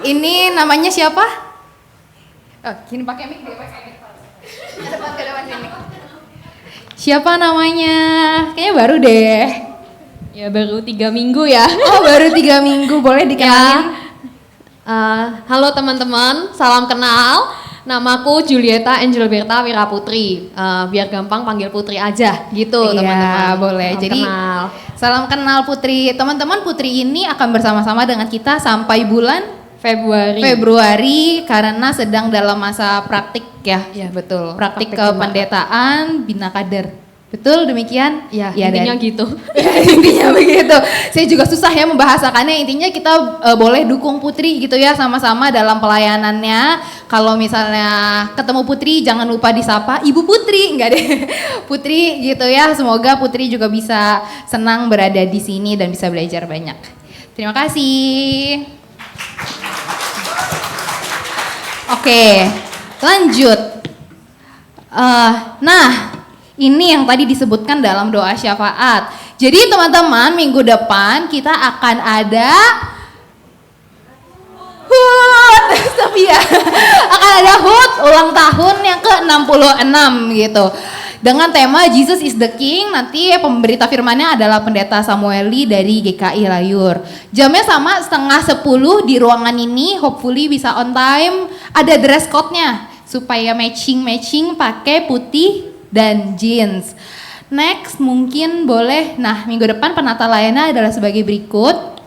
Speaker 1: ini namanya siapa? Oh, gini pakai mic deh, pakai mic. Ke depan sini. Siapa namanya? Kayaknya baru deh.
Speaker 7: Ya baru 3 minggu ya.
Speaker 1: Oh, baru 3 minggu, boleh dikenalin?
Speaker 7: Halo teman-teman, salam kenal. Namaku Julieta Angelberta Wiraputri. Biar gampang panggil Putri aja gitu teman-teman.
Speaker 1: Iya, boleh.
Speaker 7: Salam
Speaker 1: Jadi
Speaker 7: kenal.
Speaker 1: salam kenal Putri. Teman-teman, Putri ini akan bersama-sama dengan kita sampai bulan Februari karena sedang dalam masa praktik ya.
Speaker 7: Ya betul.
Speaker 1: Praktik
Speaker 7: Praktik
Speaker 1: kependetaaan Bina Kader. Betul demikian?
Speaker 7: Ya,
Speaker 1: Ya,
Speaker 7: intinya
Speaker 1: dan-
Speaker 7: gitu.
Speaker 1: Intinya begitu. Saya juga susah ya membahasakannya. Intinya kita boleh dukung Putri gitu ya sama-sama dalam pelayanannya. Kalau misalnya ketemu Putri jangan lupa disapa Ibu Putri, enggak deh. Putri gitu ya. Semoga Putri juga bisa senang berada di sini dan bisa belajar banyak. Terima kasih. Oke, lanjut. Nah, ini yang tadi disebutkan dalam doa syafaat. Jadi teman-teman, minggu depan kita akan ada HUT, Sophia. Akan ada HUT ulang tahun yang ke-66 gitu. Dengan tema Jesus is the King. Nanti pemberita firmannya adalah Pendeta Samueli dari GKI Layur. Jamnya sama 9:30 di ruangan ini. Hopefully bisa on time. Ada dress code-nya supaya matching pakai putih dan jeans. Next mungkin boleh. Nah, minggu depan penata layannya adalah sebagai berikut.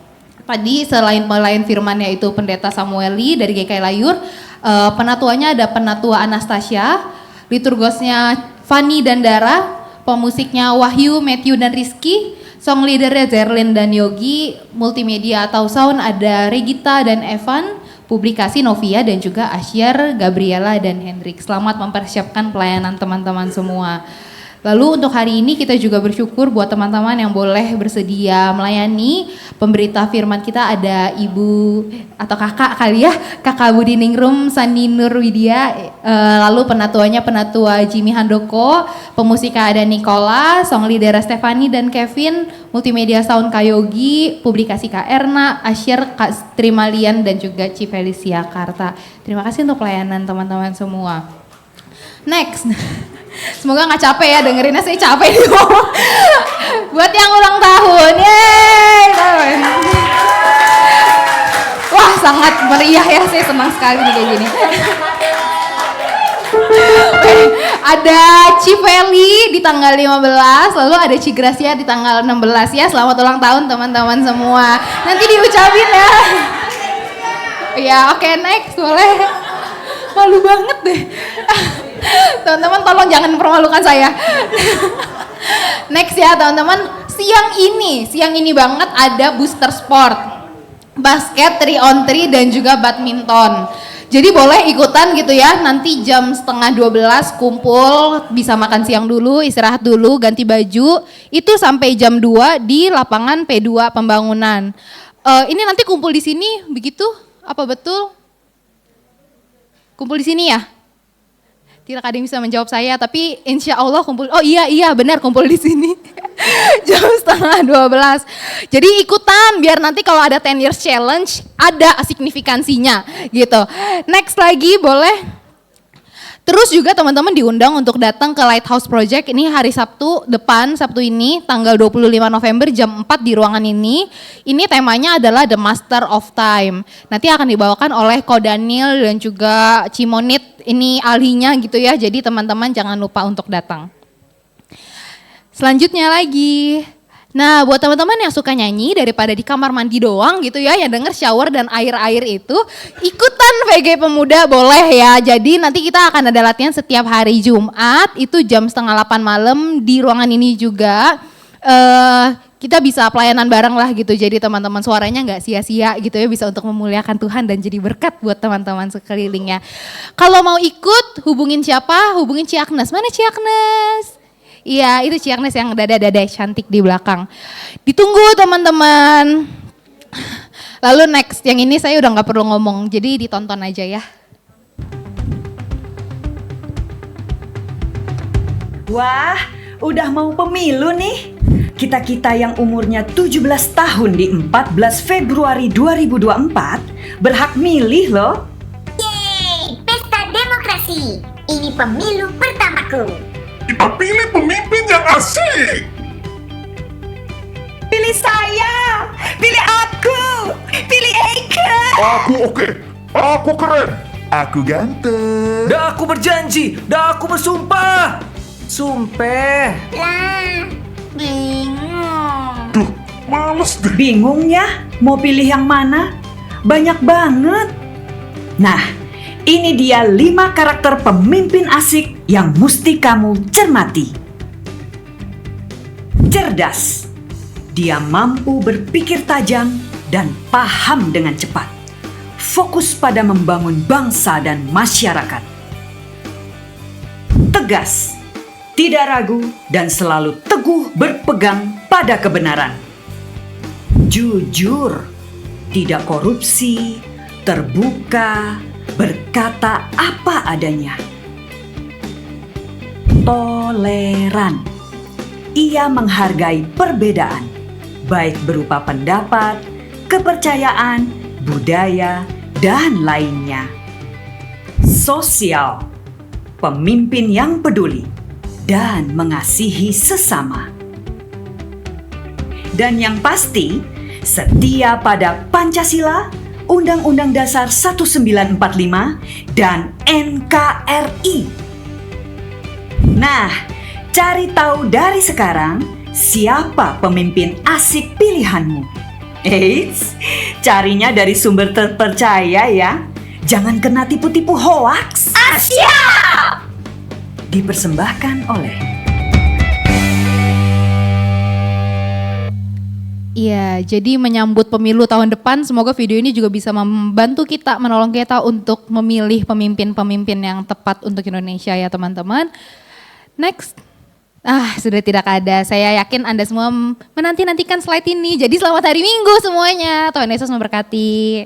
Speaker 1: Tadi selain pelayan firman yaitu Pendeta Samueli dari GKI Layur, penatuanya ada Penatua Anastasia, liturgosnya Fani dan Dara, pemusiknya Wahyu, Matthew dan Rizky, song leadernya Zerlin dan Yogi, multimedia atau sound ada Regita dan Evan, publikasi Novia dan juga Asyer, Gabriela dan Hendrik. Selamat mempersiapkan pelayanan teman-teman semua. Lalu untuk hari ini kita juga bersyukur buat teman-teman yang boleh bersedia melayani pemberita firman kita, ada ibu atau kakak kali ya, kakak Budi Ningrum Sandi Nur Widya, lalu penatuanya penatua Jimmy Handoko, pemusika ada Nicola, song leader Stefani dan Kevin, multimedia sound Kayogi, publikasi Kak Erna, Asyir, Kak Trimalian dan juga Ci Felicia Karta. Terima kasih untuk pelayanan teman-teman semua. Next. Semoga nggak capek ya, dengerinnya saya capek nih. Buat yang ulang tahun, yeay! Wah, sangat meriah ya, saya senang sekali nih kayak gini. Ada Cipeli di tanggal 15, lalu ada Cigracia di tanggal 16 ya. Selamat ulang tahun teman-teman semua. Nanti diucapin ya. Ya, oke, next boleh. Malu banget deh. Teman-teman tolong jangan mempermalukan saya. Next ya teman-teman, siang ini banget ada booster sport, basket 3-on-3 dan juga badminton. Jadi boleh ikutan gitu ya, nanti jam 11:30 kumpul, bisa makan siang dulu, istirahat dulu, ganti baju, itu sampai jam 2 di lapangan P2 Pembangunan. Ini nanti kumpul di sini begitu, apa betul? Kumpul di sini ya? Tidak ada yang bisa menjawab saya, tapi insya Allah kumpul. Oh iya benar, kumpul di sini jam 11:30. Jadi ikutan biar nanti kalau ada 10 years challenge ada signifikansinya gitu. Next lagi boleh. Terus juga teman-teman diundang untuk datang ke Lighthouse Project ini hari Sabtu depan, Sabtu ini tanggal 25 November jam 4 di ruangan ini. Ini temanya adalah The Master of Time. Nanti akan dibawakan oleh Ko Daniel dan juga Cimonit, ini ahlinya gitu ya. Jadi teman-teman jangan lupa untuk datang. Selanjutnya lagi. Nah, buat teman-teman yang suka nyanyi daripada di kamar mandi doang gitu ya, yang denger shower dan air-air itu, ikutan VG Pemuda boleh ya. Jadi nanti kita akan ada latihan setiap hari Jumat, itu jam 7:30 malam di ruangan ini juga. Kita bisa pelayanan bareng lah gitu, jadi teman-teman suaranya nggak sia-sia gitu ya, bisa untuk memuliakan Tuhan dan jadi berkat buat teman-teman sekelilingnya. Kalau mau ikut, hubungin siapa? Hubungin Ci Agnes. Mana Ci Agnes? Iya, itu Ci Agnes yang dada-dada cantik di belakang. Ditunggu teman-teman. Lalu next, yang ini saya udah gak perlu ngomong, jadi ditonton aja ya.
Speaker 8: Wah, udah mau pemilu nih. Kita-kita yang umurnya 17 tahun di 14 Februari 2024 berhak milih loh.
Speaker 9: Yeay, pesta demokrasi. Ini pemilu pertamaku.
Speaker 10: Kita pilih pemimpin yang asik.
Speaker 8: Pilih saya, pilih aku, pilih Eike.
Speaker 10: Aku oke, aku keren, aku ganteng.
Speaker 11: Dah aku berjanji, dah aku bersumpah. Sumpah.
Speaker 9: Lah, bingung.
Speaker 10: Duh, males deh.
Speaker 8: Bingung ya, mau pilih yang mana? Banyak banget. Nah, ini dia 5 karakter pemimpin asik yang mesti kamu cermati. Cerdas. Dia mampu berpikir tajam dan paham dengan cepat. Fokus pada membangun bangsa dan masyarakat. Tegas. Tidak ragu dan selalu teguh berpegang pada kebenaran. Jujur. Tidak korupsi. Terbuka. Berkata apa adanya. Toleran. Ia menghargai perbedaan, baik berupa pendapat, kepercayaan, budaya, dan lainnya. Sosial. Pemimpin yang peduli dan mengasihi sesama. Dan yang pasti, setia pada Pancasila, Undang-Undang Dasar 1945 dan NKRI. Nah, cari tahu dari sekarang siapa pemimpin asik pilihanmu. Eits, carinya dari sumber terpercaya ya. Jangan kena tipu-tipu hoaks.
Speaker 9: Siap!
Speaker 8: Dipersembahkan oleh
Speaker 1: Iya, jadi menyambut pemilu tahun depan, semoga video ini juga bisa membantu kita, menolong kita untuk memilih pemimpin-pemimpin yang tepat untuk Indonesia ya teman-teman. Next. Sudah tidak ada. Saya yakin Anda semua menanti-nantikan slide ini. Jadi selamat hari Minggu semuanya. Tuhan Yesus memberkati.